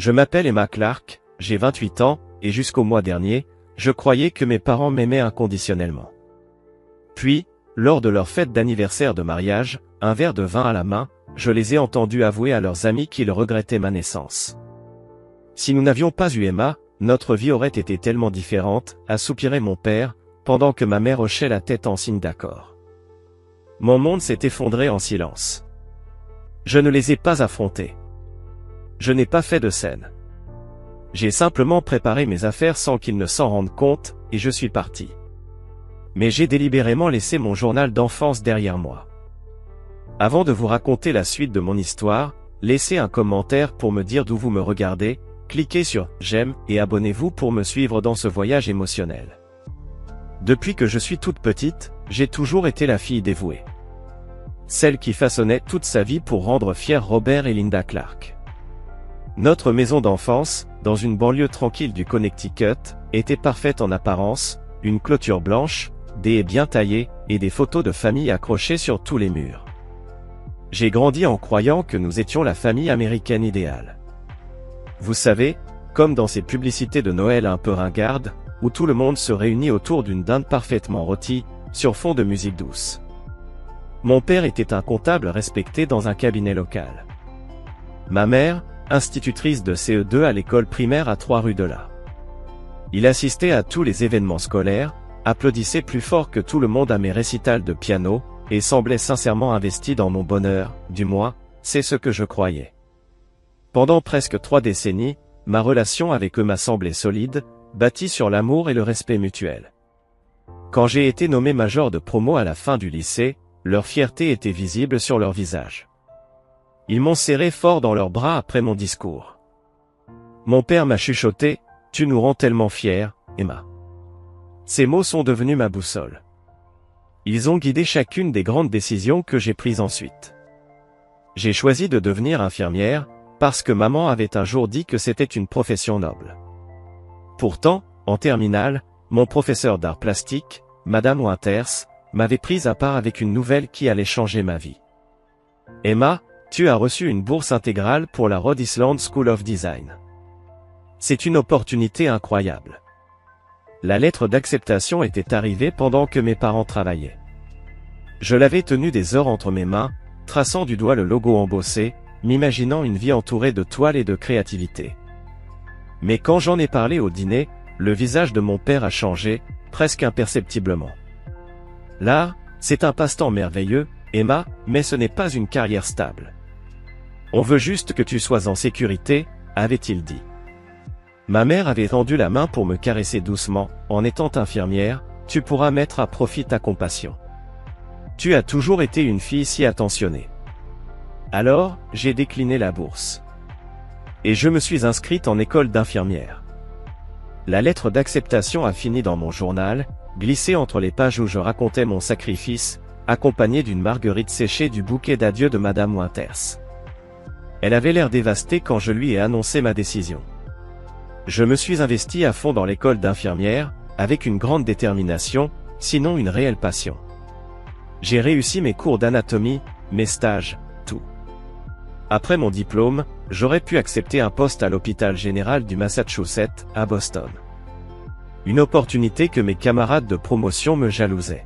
Je m'appelle Emma Clark, j'ai 28 ans, et jusqu'au mois dernier, je croyais que mes parents m'aimaient inconditionnellement. Puis, lors de leur fête d'anniversaire de mariage, un verre de vin à la main, je les ai entendus avouer à leurs amis qu'ils regrettaient ma naissance. Si nous n'avions pas eu Emma, notre vie aurait été tellement différente, a soupiré mon père, pendant que ma mère hochait la tête en signe d'accord. Mon monde s'est effondré en silence. Je ne les ai pas affrontés. Je n'ai pas fait de scène. J'ai simplement préparé mes affaires sans qu'ils ne s'en rendent compte, et je suis parti. Mais j'ai délibérément laissé mon journal d'enfance derrière moi. Avant de vous raconter la suite de mon histoire, laissez un commentaire pour me dire d'où vous me regardez, cliquez sur « J'aime » et abonnez-vous pour me suivre dans ce voyage émotionnel. Depuis que je suis toute petite, j'ai toujours été la fille dévouée. Celle qui façonnait toute sa vie pour rendre fiers Robert et Linda Clark. Notre maison d'enfance, dans une banlieue tranquille du Connecticut, était parfaite en apparence, une clôture blanche, des haies bien taillées, et des photos de famille accrochées sur tous les murs. J'ai grandi en croyant que nous étions la famille américaine idéale. Vous savez, comme dans ces publicités de Noël un peu ringardes, où tout le monde se réunit autour d'une dinde parfaitement rôtie, sur fond de musique douce. Mon père était un comptable respecté dans un cabinet local. Ma mère, institutrice de CE2 à l'école primaire à 3 rue de là. Il assistait à tous les événements scolaires, applaudissait plus fort que tout le monde à mes récitals de piano, et semblait sincèrement investi dans mon bonheur, du moins, c'est ce que je croyais. Pendant presque 3 décennies, ma relation avec eux m'a semblé solide, bâtie sur l'amour et le respect mutuel. Quand j'ai été nommé major de promo à la fin du lycée, leur fierté était visible sur leur visage. Ils m'ont serré fort dans leurs bras après mon discours. Mon père m'a chuchoté, « Tu nous rends tellement fiers, Emma. » Ces mots sont devenus ma boussole. Ils ont guidé chacune des grandes décisions que j'ai prises ensuite. J'ai choisi de devenir infirmière, parce que maman avait un jour dit que c'était une profession noble. Pourtant, en terminale, mon professeur d'art plastique, Madame Winters, m'avait prise à part avec une nouvelle qui allait changer ma vie. Emma, tu as reçu une bourse intégrale pour la Rhode Island School of Design. C'est une opportunité incroyable. La lettre d'acceptation était arrivée pendant que mes parents travaillaient. Je l'avais tenue des heures entre mes mains, traçant du doigt le logo embossé, m'imaginant une vie entourée de toiles et de créativité. Mais quand j'en ai parlé au dîner, le visage de mon père a changé, presque imperceptiblement. L'art, c'est un passe-temps merveilleux, Emma, mais ce n'est pas une carrière stable. On veut juste que tu sois en sécurité, avait-il dit. Ma mère avait tendu la main pour me caresser doucement, en étant infirmière, tu pourras mettre à profit ta compassion. Tu as toujours été une fille si attentionnée. Alors, j'ai décliné la bourse. Et je me suis inscrite en école d'infirmière. La lettre d'acceptation a fini dans mon journal, glissée entre les pages où je racontais mon sacrifice, accompagnée d'une marguerite séchée du bouquet d'adieu de Madame Winters. Elle avait l'air dévastée quand je lui ai annoncé ma décision. Je me suis investi à fond dans l'école d'infirmière, avec une grande détermination, sinon une réelle passion. J'ai réussi mes cours d'anatomie, mes stages, tout. Après mon diplôme, j'aurais pu accepter un poste à l'hôpital général du Massachusetts, à Boston. Une opportunité que mes camarades de promotion me jalousaient.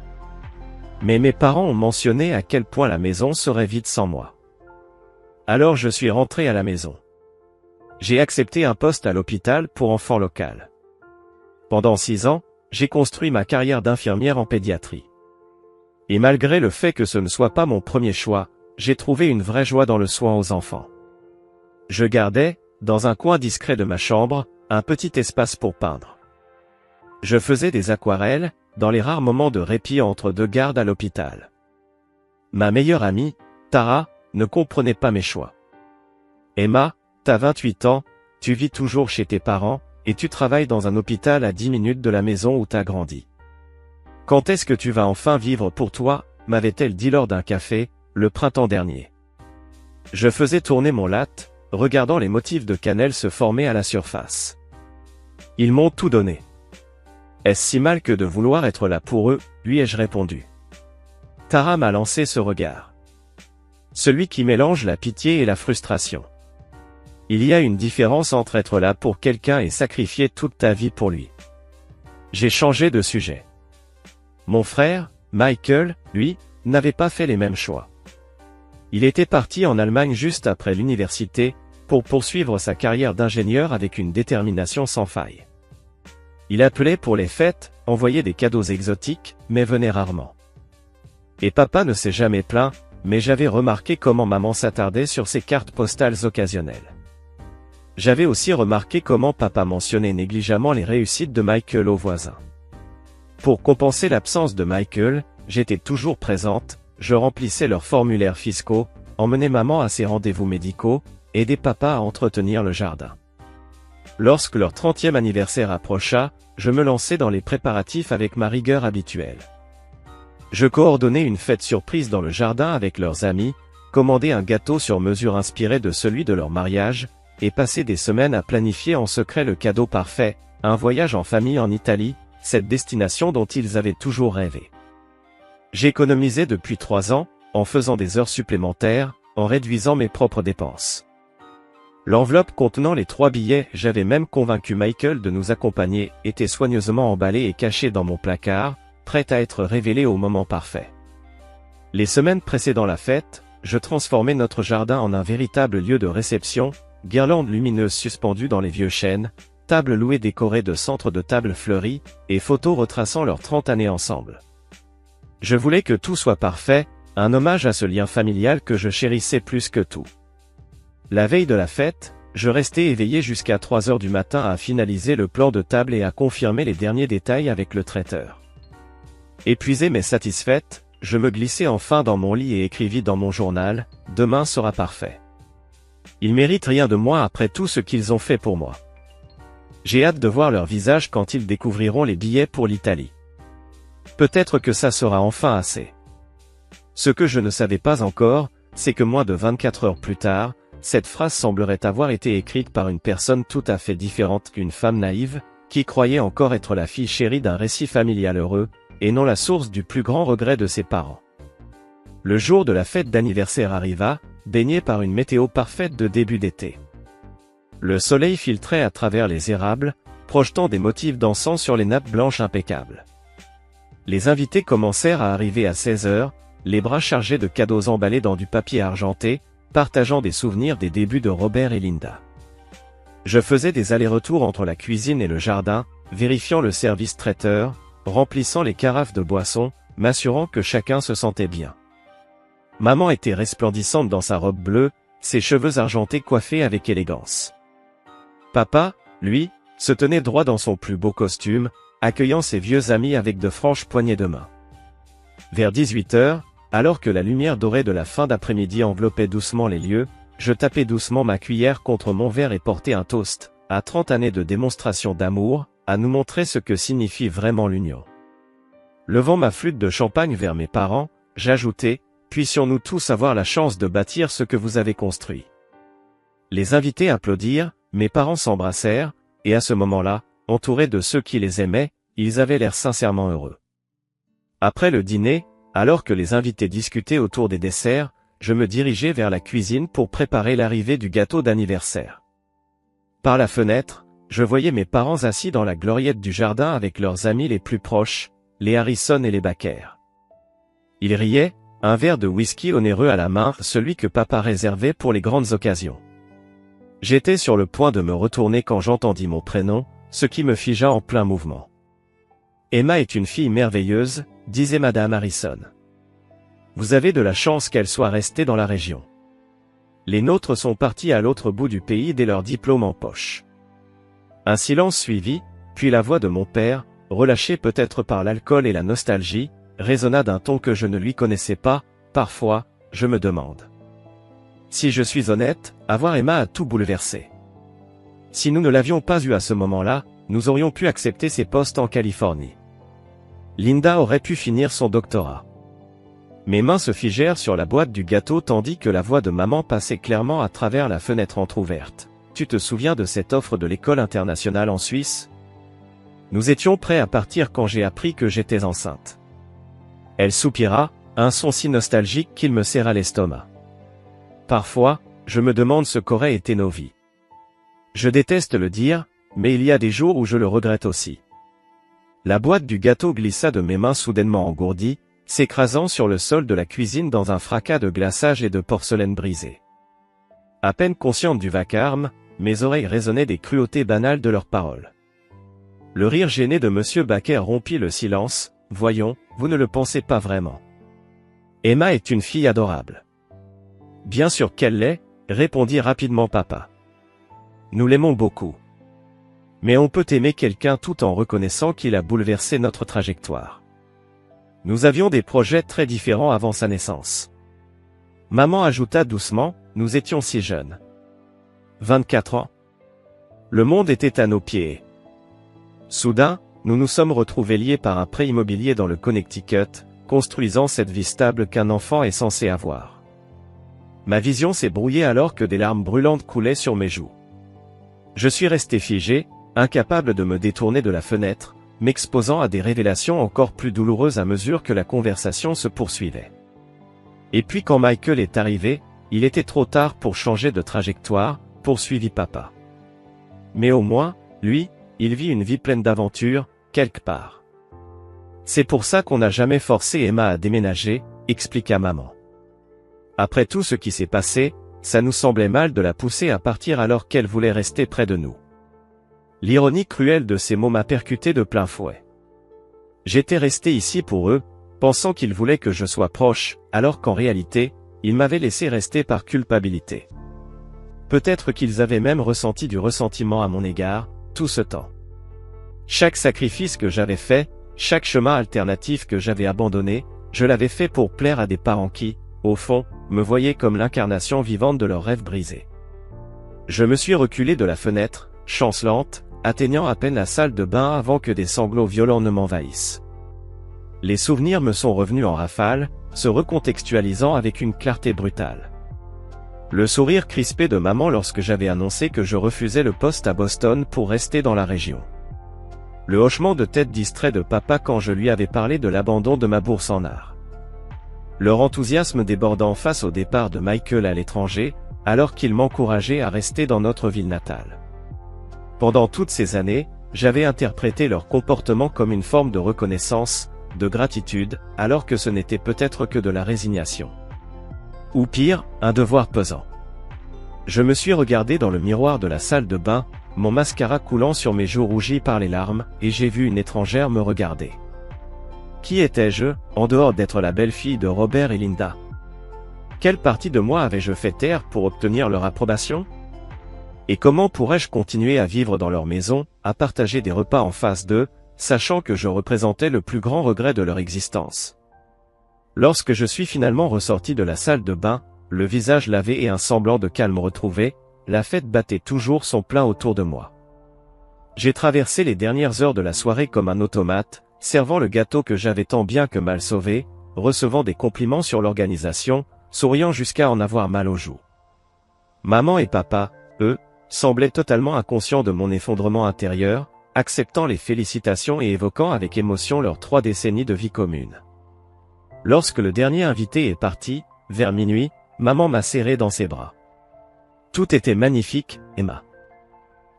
Mais mes parents ont mentionné à quel point la maison serait vide sans moi. Alors je suis rentré à la maison. J'ai accepté un poste à l'hôpital pour enfants local. Pendant 6 ans, j'ai construit ma carrière d'infirmière en pédiatrie. Et malgré le fait que ce ne soit pas mon premier choix, j'ai trouvé une vraie joie dans le soin aux enfants. Je gardais, dans un coin discret de ma chambre, un petit espace pour peindre. Je faisais des aquarelles, dans les rares moments de répit entre 2 gardes à l'hôpital. Ma meilleure amie, Tara, ne comprenait pas mes choix. Emma, t'as 28 ans, tu vis toujours chez tes parents, et tu travailles dans un hôpital à 10 minutes de la maison où t'as grandi. Quand est-ce que tu vas enfin vivre pour toi, m'avait-elle dit lors d'un café, le printemps dernier. Je faisais tourner mon latte, regardant les motifs de cannelle se former à la surface. Ils m'ont tout donné. Est-ce si mal que de vouloir être là pour eux, lui ai-je répondu. Tara m'a lancé ce regard. Celui qui mélange la pitié et la frustration. Il y a une différence entre être là pour quelqu'un et sacrifier toute ta vie pour lui. J'ai changé de sujet. Mon frère, Michael, lui, n'avait pas fait les mêmes choix. Il était parti en Allemagne juste après l'université, pour poursuivre sa carrière d'ingénieur avec une détermination sans faille. Il appelait pour les fêtes, envoyait des cadeaux exotiques, mais venait rarement. Et papa ne s'est jamais plaint, mais j'avais remarqué comment maman s'attardait sur ses cartes postales occasionnelles. J'avais aussi remarqué comment papa mentionnait négligemment les réussites de Michael aux voisins. Pour compenser l'absence de Michael, j'étais toujours présente, je remplissais leurs formulaires fiscaux, emmenais maman à ses rendez-vous médicaux, aidais papa à entretenir le jardin. Lorsque leur 30e anniversaire approcha, je me lançai dans les préparatifs avec ma rigueur habituelle. Je coordonnais une fête surprise dans le jardin avec leurs amis, commandais un gâteau sur mesure inspiré de celui de leur mariage, et passais des semaines à planifier en secret le cadeau parfait, un voyage en famille en Italie, cette destination dont ils avaient toujours rêvé. J'économisais depuis 3 ans, en faisant des heures supplémentaires, en réduisant mes propres dépenses. L'enveloppe contenant les 3 billets, j'avais même convaincu Michael de nous accompagner, était soigneusement emballée et cachée dans mon placard, prête à être révélée au moment parfait. Les semaines précédant la fête, je transformais notre jardin en un véritable lieu de réception, guirlandes lumineuses suspendues dans les vieux chênes, tables louées décorées de centres de table fleuries, et photos retraçant leurs 30 années ensemble. Je voulais que tout soit parfait, un hommage à ce lien familial que je chérissais plus que tout. La veille de la fête, je restais éveillé jusqu'à 3 heures du matin à finaliser le plan de table et à confirmer les derniers détails avec le traiteur. Épuisé mais satisfaite, je me glissai enfin dans mon lit et écrivis dans mon journal, « Demain sera parfait. » Ils méritent rien de moi après tout ce qu'ils ont fait pour moi. J'ai hâte de voir leur visage quand ils découvriront les billets pour l'Italie. Peut-être que ça sera enfin assez. Ce que je ne savais pas encore, c'est que moins de 24 heures plus tard, cette phrase semblerait avoir été écrite par une personne tout à fait différente qu'une femme naïve, qui croyait encore être la fille chérie d'un récit familial heureux, et non la source du plus grand regret de ses parents. Le jour de la fête d'anniversaire arriva, baigné par une météo parfaite de début d'été. Le soleil filtrait à travers les érables, projetant des motifs d'encens sur les nappes blanches impeccables. Les invités commencèrent à arriver à 16 heures, les bras chargés de cadeaux emballés dans du papier argenté, partageant des souvenirs des débuts de Robert et Linda. Je faisais des allers-retours entre la cuisine et le jardin, vérifiant le service traiteur, remplissant les carafes de boissons, m'assurant que chacun se sentait bien. Maman était resplendissante dans sa robe bleue, ses cheveux argentés coiffés avec élégance. Papa, lui, se tenait droit dans son plus beau costume, accueillant ses vieux amis avec de franches poignées de main. Vers 18 heures, alors que la lumière dorée de la fin d'après-midi enveloppait doucement les lieux, je tapais doucement ma cuillère contre mon verre et portais un toast, à 30 années de démonstration d'amour, à nous montrer ce que signifie vraiment l'union. Levant ma flûte de champagne vers mes parents, j'ajoutais, puissions-nous tous avoir la chance de bâtir ce que vous avez construit. Les invités applaudirent, mes parents s'embrassèrent, et à ce moment-là, entourés de ceux qui les aimaient, ils avaient l'air sincèrement heureux. Après le dîner, alors que les invités discutaient autour des desserts, je me dirigeais vers la cuisine pour préparer l'arrivée du gâteau d'anniversaire. Par la fenêtre, je voyais mes parents assis dans la gloriette du jardin avec leurs amis les plus proches, les Harrison et les Baker. Ils riaient, un verre de whisky onéreux à la main, celui que papa réservait pour les grandes occasions. J'étais sur le point de me retourner quand j'entendis mon prénom, ce qui me figea en plein mouvement. Emma est une fille merveilleuse, disait Madame Harrison. Vous avez de la chance qu'elle soit restée dans la région. Les nôtres sont partis à l'autre bout du pays dès leur diplôme en poche. Un silence suivit, puis la voix de mon père, relâchée peut-être par l'alcool et la nostalgie, résonna d'un ton que je ne lui connaissais pas. Parfois, je me demande. Si je suis honnête, avoir Emma a tout bouleversé. Si nous ne l'avions pas eue à ce moment-là, nous aurions pu accepter ses postes en Californie. Linda aurait pu finir son doctorat. Mes mains se figèrent sur la boîte du gâteau tandis que la voix de maman passait clairement à travers la fenêtre entr'ouverte. Tu te souviens de cette offre de l'école internationale en Suisse? Nous étions prêts à partir quand j'ai appris que j'étais enceinte. Elle soupira, un son si nostalgique qu'il me serra l'estomac. Parfois, je me demande ce qu'auraient été nos vies. Je déteste le dire, mais il y a des jours où je le regrette aussi. La boîte du gâteau glissa de mes mains soudainement engourdies, s'écrasant sur le sol de la cuisine dans un fracas de glaçage et de porcelaine brisée. À peine consciente du vacarme, mes oreilles résonnaient des cruautés banales de leurs paroles. Le rire gêné de Monsieur Baquet rompit le silence. « Voyons, vous ne le pensez pas vraiment. Emma est une fille adorable. » « Bien sûr qu'elle l'est, » répondit rapidement papa. « Nous l'aimons beaucoup. Mais on peut aimer quelqu'un tout en reconnaissant qu'il a bouleversé notre trajectoire. Nous avions des projets très différents avant sa naissance. » Maman ajouta doucement, « Nous étions si jeunes. 24 ans. Le monde était à nos pieds. Soudain, nous nous sommes retrouvés liés par un prêt immobilier dans le Connecticut, construisant cette vie stable qu'un enfant est censé avoir. Ma vision s'est brouillée alors que des larmes brûlantes coulaient sur mes joues. Je suis resté figé, incapable de me détourner de la fenêtre, m'exposant à des révélations encore plus douloureuses à mesure que la conversation se poursuivait. Et puis quand Michael est arrivé, il était trop tard pour changer de trajectoire, poursuivit papa. Mais au moins, lui, il vit une vie pleine d'aventures, quelque part. C'est pour ça qu'on n'a jamais forcé Emma à déménager, expliqua maman. Après tout ce qui s'est passé, ça nous semblait mal de la pousser à partir alors qu'elle voulait rester près de nous. L'ironie cruelle de ces mots m'a percuté de plein fouet. J'étais resté ici pour eux, pensant qu'ils voulaient que je sois proche, alors qu'en réalité, ils m'avaient laissé rester par culpabilité. Peut-être qu'ils avaient même ressenti du ressentiment à mon égard, tout ce temps. Chaque sacrifice que j'avais fait, chaque chemin alternatif que j'avais abandonné, je l'avais fait pour plaire à des parents qui, au fond, me voyaient comme l'incarnation vivante de leurs rêves brisés. Je me suis reculé de la fenêtre, chancelante, atteignant à peine la salle de bain avant que des sanglots violents ne m'envahissent. Les souvenirs me sont revenus en rafale, se recontextualisant avec une clarté brutale. Le sourire crispé de maman lorsque j'avais annoncé que je refusais le poste à Boston pour rester dans la région. Le hochement de tête distrait de papa quand je lui avais parlé de l'abandon de ma bourse en art. Leur enthousiasme débordant face au départ de Michael à l'étranger, alors qu'il m'encourageait à rester dans notre ville natale. Pendant toutes ces années, j'avais interprété leur comportement comme une forme de reconnaissance, de gratitude, alors que ce n'était peut-être que de la résignation. Ou pire, un devoir pesant. Je me suis regardé dans le miroir de la salle de bain, mon mascara coulant sur mes joues rougies par les larmes, et j'ai vu une étrangère me regarder. Qui étais-je, en dehors d'être la belle-fille de Robert et Linda? Quelle partie de moi avais-je fait taire pour obtenir leur approbation? Et comment pourrais-je continuer à vivre dans leur maison, à partager des repas en face d'eux, sachant que je représentais le plus grand regret de leur existence? Lorsque je suis finalement ressorti de la salle de bain, le visage lavé et un semblant de calme retrouvé, la fête battait toujours son plein autour de moi. J'ai traversé les dernières heures de la soirée comme un automate, servant le gâteau que j'avais tant bien que mal sauvé, recevant des compliments sur l'organisation, souriant jusqu'à en avoir mal aux joues. Maman et papa, eux, semblaient totalement inconscients de mon effondrement intérieur, acceptant les félicitations et évoquant avec émotion leurs 3 décennies de vie commune. Lorsque le dernier invité est parti, vers minuit, maman m'a serré dans ses bras. Tout était magnifique, Emma.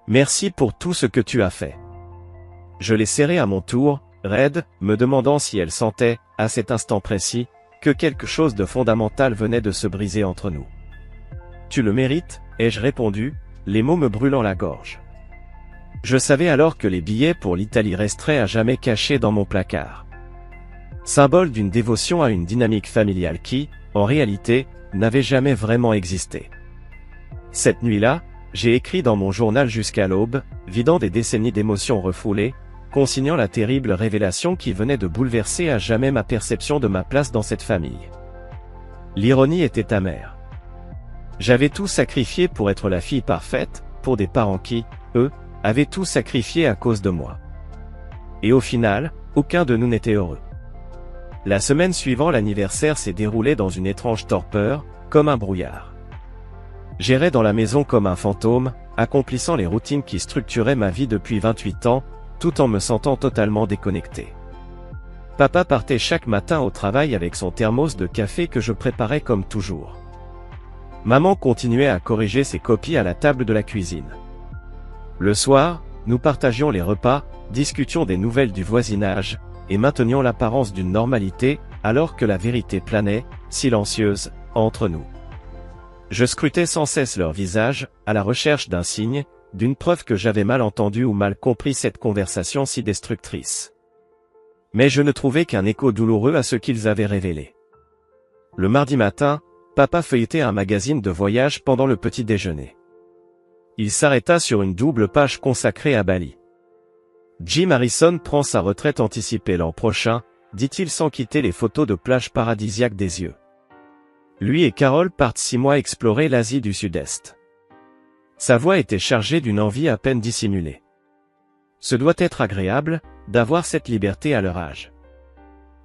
Merci pour tout ce que tu as fait. Je l'ai serrée à mon tour, raide, me demandant si elle sentait, à cet instant précis, que quelque chose de fondamental venait de se briser entre nous. Tu le mérites, ai-je répondu, les mots me brûlant la gorge. Je savais alors que les billets pour l'Italie resteraient à jamais cachés dans mon placard. Symbole d'une dévotion à une dynamique familiale qui, en réalité, n'avait jamais vraiment existé. Cette nuit-là, j'ai écrit dans mon journal jusqu'à l'aube, vidant des décennies d'émotions refoulées, consignant la terrible révélation qui venait de bouleverser à jamais ma perception de ma place dans cette famille. L'ironie était amère. J'avais tout sacrifié pour être la fille parfaite, pour des parents qui, eux, avaient tout sacrifié à cause de moi. Et au final, aucun de nous n'était heureux. La semaine suivant l'anniversaire s'est déroulée dans une étrange torpeur, comme un brouillard. J'errais dans la maison comme un fantôme, accomplissant les routines qui structuraient ma vie depuis 28 ans, tout en me sentant totalement déconnecté. Papa partait chaque matin au travail avec son thermos de café que je préparais comme toujours. Maman continuait à corriger ses copies à la table de la cuisine. Le soir, nous partagions les repas, discutions des nouvelles du voisinage, et maintenions l'apparence d'une normalité, alors que la vérité planait, silencieuse, entre nous. Je scrutais sans cesse leur visage, à la recherche d'un signe, d'une preuve que j'avais mal entendu ou mal compris cette conversation si destructrice. Mais je ne trouvais qu'un écho douloureux à ce qu'ils avaient révélé. Le mardi matin, papa feuilletait un magazine de voyage pendant le petit déjeuner. Il s'arrêta sur une double page consacrée à Bali. Jim Harrison prend sa retraite anticipée l'an prochain, dit-il sans quitter les photos de plages paradisiaques des yeux. Lui et Carol partent 6 mois explorer l'Asie du Sud-Est. Sa voix était chargée d'une envie à peine dissimulée. Ce doit être agréable, d'avoir cette liberté à leur âge.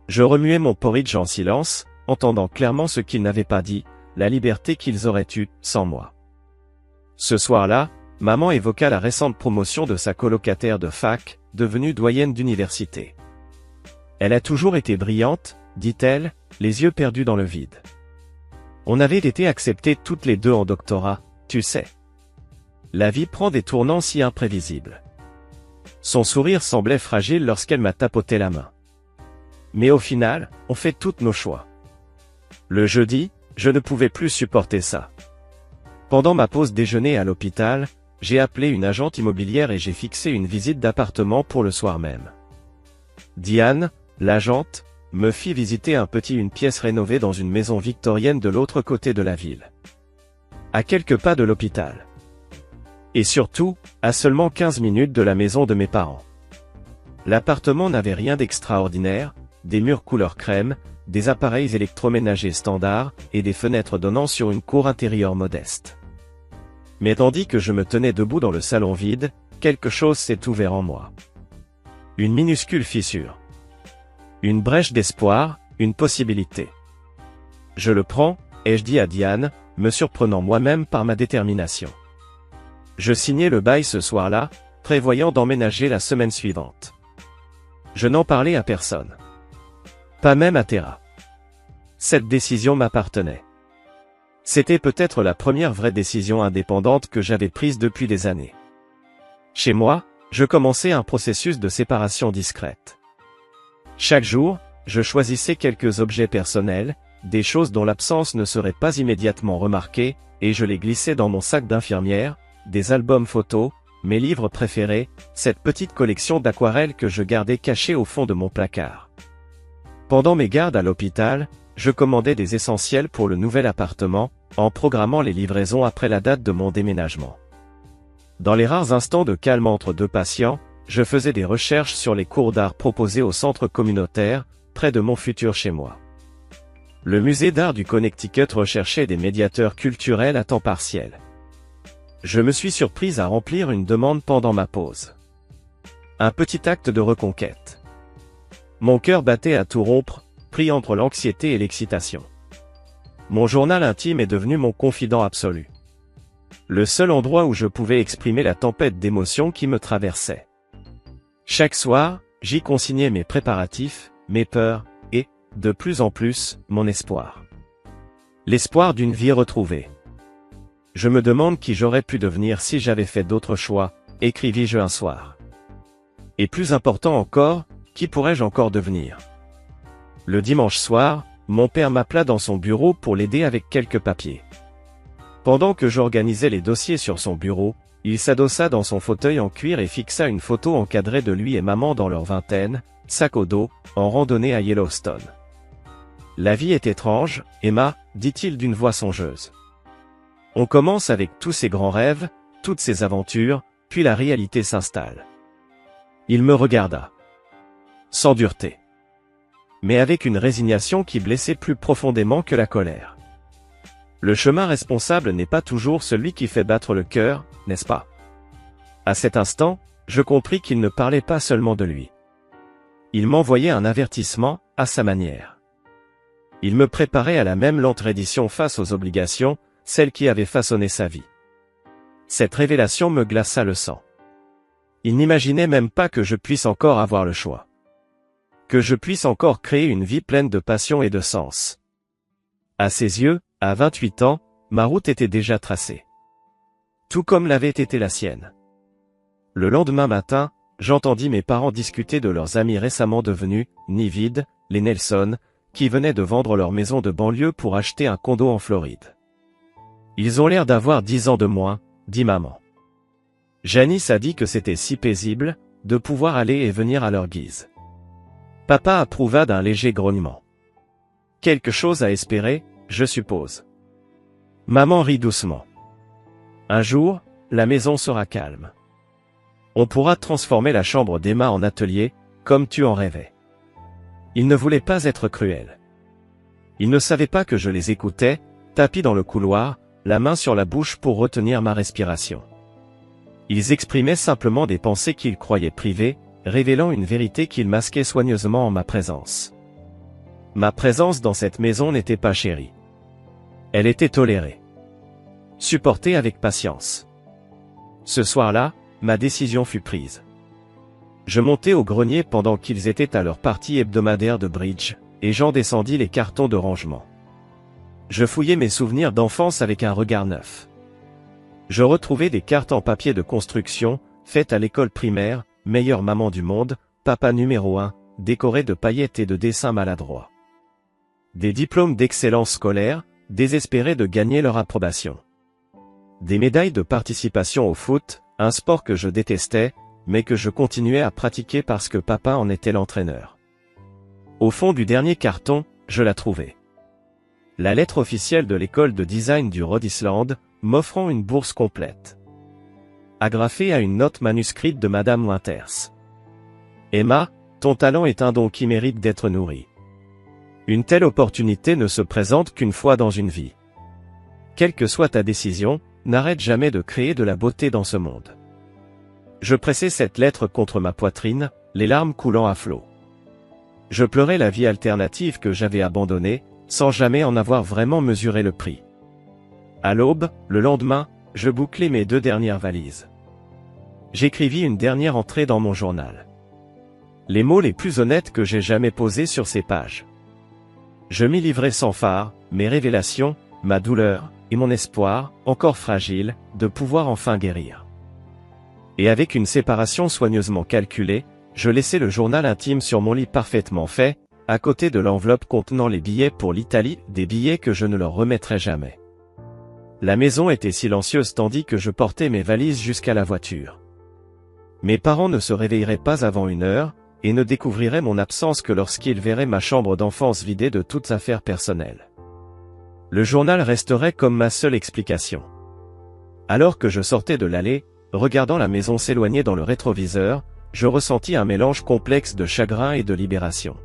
Je remuais mon porridge en silence, entendant clairement ce qu'ils n'avaient pas dit, la liberté qu'ils auraient eue, sans moi. Ce soir-là, maman évoqua la récente promotion de sa colocataire de fac, devenue doyenne d'université. Elle a toujours été brillante, dit-elle, les yeux perdus dans le vide. On avait été acceptés toutes les deux en doctorat, tu sais. La vie prend des tournants si imprévisibles. Son sourire semblait fragile lorsqu'elle m'a tapoté la main. Mais au final, on fait tous nos choix. Le jeudi, je ne pouvais plus supporter ça. Pendant ma pause déjeuner à l'hôpital, j'ai appelé une agente immobilière et j'ai fixé une visite d'appartement pour le soir même. Diane, l'agente, me fit visiter une pièce rénovée dans une maison victorienne de l'autre côté de la ville. À quelques pas de l'hôpital. Et surtout, à seulement 15 minutes de la maison de mes parents. L'appartement n'avait rien d'extraordinaire, des murs couleur crème, des appareils électroménagers standards, et des fenêtres donnant sur une cour intérieure modeste. Mais tandis que je me tenais debout dans le salon vide, quelque chose s'est ouvert en moi. Une minuscule fissure. Une brèche d'espoir, une possibilité. Je le prends, ai-je dit à Diane, me surprenant moi-même par ma détermination. Je signai le bail ce soir-là, prévoyant d'emménager la semaine suivante. Je n'en parlais à personne. Pas même à Théra. Cette décision m'appartenait. C'était peut-être la première vraie décision indépendante que j'avais prise depuis des années. Chez moi, je commençais un processus de séparation discrète. Chaque jour, je choisissais quelques objets personnels, des choses dont l'absence ne serait pas immédiatement remarquée, et je les glissais dans mon sac d'infirmière, des albums photos, mes livres préférés, cette petite collection d'aquarelles que je gardais cachée au fond de mon placard. Pendant mes gardes à l'hôpital, je commandais des essentiels pour le nouvel appartement, en programmant les livraisons après la date de mon déménagement. Dans les rares instants de calme entre deux patients, je faisais des recherches sur les cours d'art proposés au centre communautaire, près de mon futur chez moi. Le musée d'art du Connecticut recherchait des médiateurs culturels à temps partiel. Je me suis surprise à remplir une demande pendant ma pause. Un petit acte de reconquête. Mon cœur battait à tout rompre, pris entre l'anxiété et l'excitation. Mon journal intime est devenu mon confident absolu. Le seul endroit où je pouvais exprimer la tempête d'émotions qui me traversait. Chaque soir, j'y consignais mes préparatifs, mes peurs, et, de plus en plus, mon espoir. L'espoir d'une vie retrouvée. Je me demande qui j'aurais pu devenir si j'avais fait d'autres choix, écrivis-je un soir. Et plus important encore, qui pourrais-je encore devenir? Le dimanche soir, mon père m'appela dans son bureau pour l'aider avec quelques papiers. Pendant que j'organisais les dossiers sur son bureau, il s'adossa dans son fauteuil en cuir et fixa une photo encadrée de lui et maman dans leur vingtaine, sac au dos, en randonnée à Yellowstone. La vie est étrange, Emma, dit-il d'une voix songeuse. On commence avec tous ces grands rêves, toutes ces aventures, puis la réalité s'installe. Il me regarda. Sans dureté. Mais avec une résignation qui blessait plus profondément que la colère. Le chemin responsable n'est pas toujours celui qui fait battre le cœur, n'est-ce pas? À cet instant, je compris qu'il ne parlait pas seulement de lui. Il m'envoyait un avertissement, à sa manière. Il me préparait à la même lente reddition face aux obligations, celles qui avaient façonné sa vie. Cette révélation me glaça le sang. Il n'imaginait même pas que je puisse encore avoir le choix. Que je puisse encore créer une vie pleine de passion et de sens. À ses yeux, à 28 ans, ma route était déjà tracée. Tout comme l'avait été la sienne. Le lendemain matin, j'entendis mes parents discuter de leurs amis récemment devenus Nivid, les Nelson, qui venaient de vendre leur maison de banlieue pour acheter un condo en Floride. Ils ont l'air d'avoir 10 ans de moins, dit maman. Janice a dit que c'était si paisible, de pouvoir aller et venir à leur guise. Papa approuva d'un léger grognement. Quelque chose à espérer, je suppose. Maman rit doucement. Un jour, la maison sera calme. On pourra transformer la chambre d'Emma en atelier, comme tu en rêvais. Il ne voulait pas être cruel. Il ne savait pas que je les écoutais, tapis dans le couloir, la main sur la bouche pour retenir ma respiration. Ils exprimaient simplement des pensées qu'ils croyaient privées, révélant une vérité qu'ils masquaient soigneusement en ma présence. Ma présence dans cette maison n'était pas chérie. Elle était tolérée. Supportée avec patience. Ce soir-là, ma décision fut prise. Je montai au grenier pendant qu'ils étaient à leur partie hebdomadaire de bridge, et j'en descendis les cartons de rangement. Je fouillai mes souvenirs d'enfance avec un regard neuf. Je retrouvai des cartes en papier de construction, faites à l'école primaire, meilleure maman du monde, papa numéro 1, décorées de paillettes et de dessins maladroits. Des diplômes d'excellence scolaire, désespérés de gagner leur approbation. Des médailles de participation au foot, un sport que je détestais, mais que je continuais à pratiquer parce que papa en était l'entraîneur. Au fond du dernier carton, je la trouvai. La lettre officielle de l'école de design du Rhode Island, m'offrant une bourse complète. Agrafée à une note manuscrite de Madame Winters. Emma, ton talent est un don qui mérite d'être nourri. Une telle opportunité ne se présente qu'une fois dans une vie. Quelle que soit ta décision, n'arrête jamais de créer de la beauté dans ce monde. Je pressai cette lettre contre ma poitrine, les larmes coulant à flots. Je pleurais la vie alternative que j'avais abandonnée, sans jamais en avoir vraiment mesuré le prix. À l'aube, le lendemain, je bouclai mes 2 dernières valises. J'écrivis une dernière entrée dans mon journal. Les mots les plus honnêtes que j'ai jamais posés sur ces pages. Je m'y livrai sans phare, mes révélations, ma douleur, et mon espoir, encore fragile, de pouvoir enfin guérir. Et avec une séparation soigneusement calculée, je laissai le journal intime sur mon lit parfaitement fait, à côté de l'enveloppe contenant les billets pour l'Italie, des billets que je ne leur remettrai jamais. La maison était silencieuse tandis que je portais mes valises jusqu'à la voiture. Mes parents ne se réveilleraient pas avant 1 heure, et ne découvriraient mon absence que lorsqu'ils verraient ma chambre d'enfance vidée de toutes affaires personnelles. Le journal resterait comme ma seule explication. Alors que je sortais de l'allée, regardant la maison s'éloigner dans le rétroviseur, je ressentis un mélange complexe de chagrin et de libération.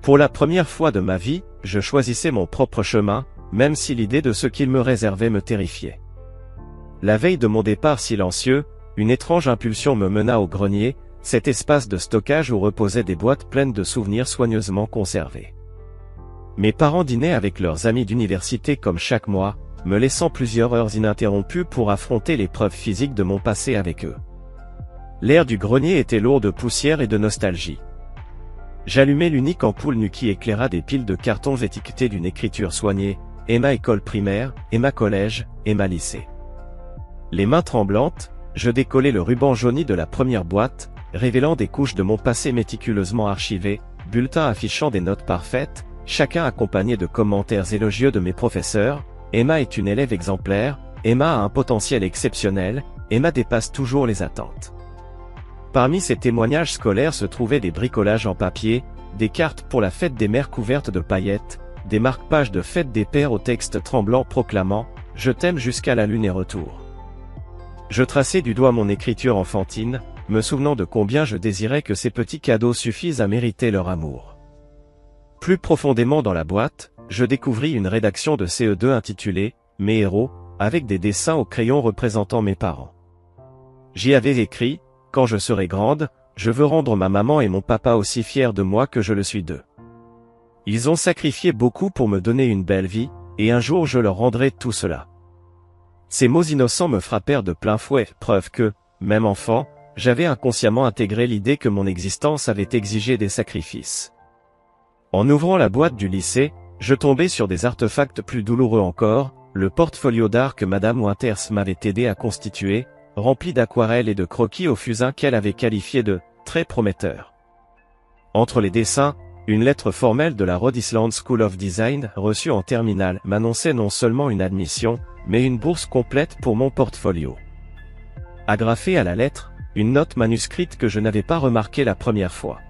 Pour la première fois de ma vie, je choisissais mon propre chemin, même si l'idée de ce qu'il me réservait me terrifiait. La veille de mon départ silencieux, une étrange impulsion me mena au grenier, cet espace de stockage où reposaient des boîtes pleines de souvenirs soigneusement conservés. Mes parents dînaient avec leurs amis d'université comme chaque mois, me laissant plusieurs heures ininterrompues pour affronter l'épreuve physique de mon passé avec eux. L'air du grenier était lourd de poussière et de nostalgie. J'allumai l'unique ampoule nue qui éclaira des piles de cartons étiquetés d'une écriture soignée, Emma école primaire, Emma collège, Emma lycée. Les mains tremblantes, je décollai le ruban jauni de la première boîte, révélant des couches de mon passé méticuleusement archivées, bulletins affichant des notes parfaites, chacun accompagné de commentaires élogieux de mes professeurs. Emma est une élève exemplaire, Emma a un potentiel exceptionnel, Emma dépasse toujours les attentes. Parmi ces témoignages scolaires se trouvaient des bricolages en papier, des cartes pour la fête des mères couvertes de paillettes, des marque-pages de fête des pères au texte tremblant proclamant « Je t'aime jusqu'à la lune et retour ». Je traçai du doigt mon écriture enfantine, me souvenant de combien je désirais que ces petits cadeaux suffisent à mériter leur amour. Plus profondément dans la boîte, je découvris une rédaction de CE2 intitulée « Mes héros », avec des dessins au crayon représentant mes parents. J'y avais écrit « Quand je serai grande, je veux rendre ma maman et mon papa aussi fiers de moi que je le suis d'eux. Ils ont sacrifié beaucoup pour me donner une belle vie, et un jour je leur rendrai tout cela. » Ces mots innocents me frappèrent de plein fouet, preuve que, même enfant, j'avais inconsciemment intégré l'idée que mon existence avait exigé des sacrifices. En ouvrant la boîte du lycée, je tombai sur des artefacts plus douloureux encore, le portfolio d'art que Madame Winters m'avait aidé à constituer, rempli d'aquarelles et de croquis au fusain qu'elle avait qualifié de « très prometteur ». Entre les dessins, une lettre formelle de la Rhode Island School of Design reçue en terminale m'annonçait non seulement une admission, mais une bourse complète pour mon portfolio. Agrafée à la lettre, une note manuscrite que je n'avais pas remarquée la première fois.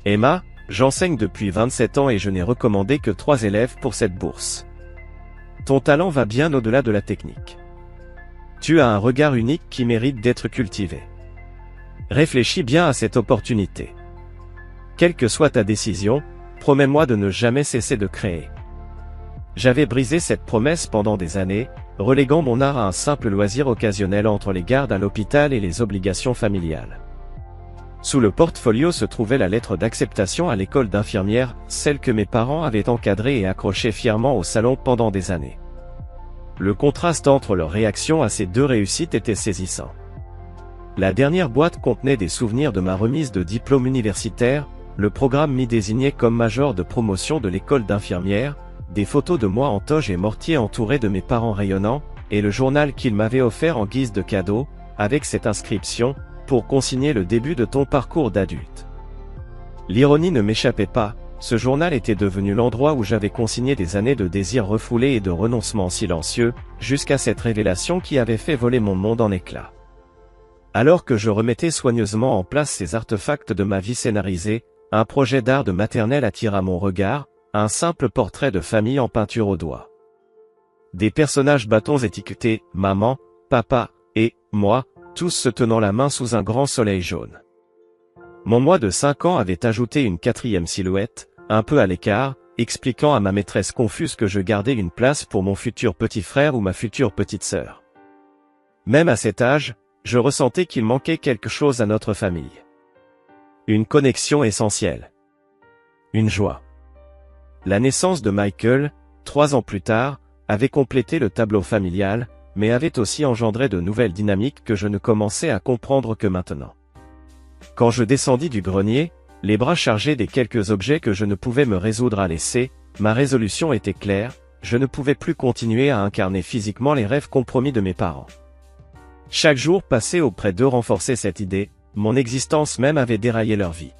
Emma, j'enseigne depuis 27 ans et je n'ai recommandé que 3 élèves pour cette bourse. Ton talent va bien au-delà de la technique. Tu as un regard unique qui mérite d'être cultivé. Réfléchis bien à cette opportunité. Quelle que soit ta décision, promets-moi de ne jamais cesser de créer. J'avais brisé cette promesse pendant des années, reléguant mon art à un simple loisir occasionnel entre les gardes à l'hôpital et les obligations familiales. Sous le portfolio se trouvait la lettre d'acceptation à l'école d'infirmière, celle que mes parents avaient encadrée et accrochée fièrement au salon pendant des années. Le contraste entre leur réaction à ces 2 réussites était saisissant. La dernière boîte contenait des souvenirs de ma remise de diplôme universitaire, le programme m'y désignait comme major de promotion de l'école d'infirmière, des photos de moi en toge et mortier entourés de mes parents rayonnants, et le journal qu'ils m'avaient offert en guise de cadeau, avec cette inscription, pour consigner le début de ton parcours d'adulte. L'ironie ne m'échappait pas, ce journal était devenu l'endroit où j'avais consigné des années de désirs refoulés et de renoncements silencieux, jusqu'à cette révélation qui avait fait voler mon monde en éclats. Alors que je remettais soigneusement en place ces artefacts de ma vie scénarisée, un projet d'art de maternelle attira mon regard, un simple portrait de famille en peinture au doigt. Des personnages bâtons étiquetés « maman »,« papa » et « moi », tous se tenant la main sous un grand soleil jaune. Mon moi de 5 ans avait ajouté une 4e silhouette, un peu à l'écart, expliquant à ma maîtresse confuse que je gardais une place pour mon futur petit frère ou ma future petite sœur. Même à cet âge, je ressentais qu'il manquait quelque chose à notre famille. Une connexion essentielle. Une joie. La naissance de Michael, 3 ans plus tard, avait complété le tableau familial, mais avait aussi engendré de nouvelles dynamiques que je ne commençais à comprendre que maintenant. Quand je descendis du grenier, les bras chargés des quelques objets que je ne pouvais me résoudre à laisser, ma résolution était claire, je ne pouvais plus continuer à incarner physiquement les rêves compromis de mes parents. Chaque jour passé auprès d'eux renforçait cette idée, mon existence même avait déraillé leur vie.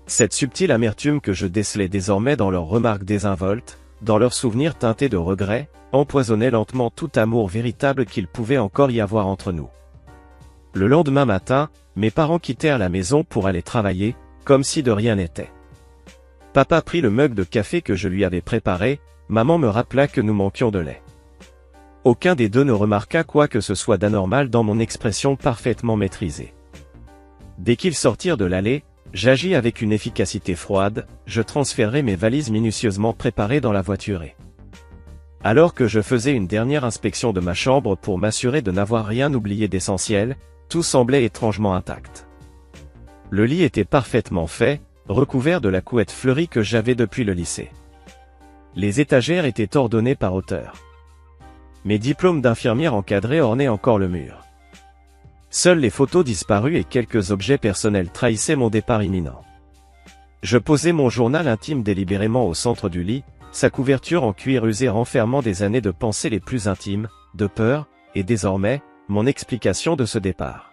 Cette subtile amertume que je décelais désormais dans leurs remarques désinvoltes, dans leurs souvenirs teintés de regrets, empoisonnait lentement tout amour véritable qu'il pouvait encore y avoir entre nous. Le lendemain matin, mes parents quittèrent la maison pour aller travailler, comme si de rien n'était. Papa prit le mug de café que je lui avais préparé, maman me rappela que nous manquions de lait. Aucun des deux ne remarqua quoi que ce soit d'anormal dans mon expression parfaitement maîtrisée. Dès qu'ils sortirent de l'allée, j'agis avec une efficacité froide, je transférai mes valises minutieusement préparées dans la voiturée. Alors que je faisais une dernière inspection de ma chambre pour m'assurer de n'avoir rien oublié d'essentiel, tout semblait étrangement intact. Le lit était parfaitement fait, recouvert de la couette fleurie que j'avais depuis le lycée. Les étagères étaient ordonnées par hauteur. Mes diplômes d'infirmière encadrés ornaient encore le mur. Seules les photos disparues et quelques objets personnels trahissaient mon départ imminent. Je posai mon journal intime délibérément au centre du lit, sa couverture en cuir usé renfermant des années de pensées les plus intimes, de peur, et désormais, mon explication de ce départ.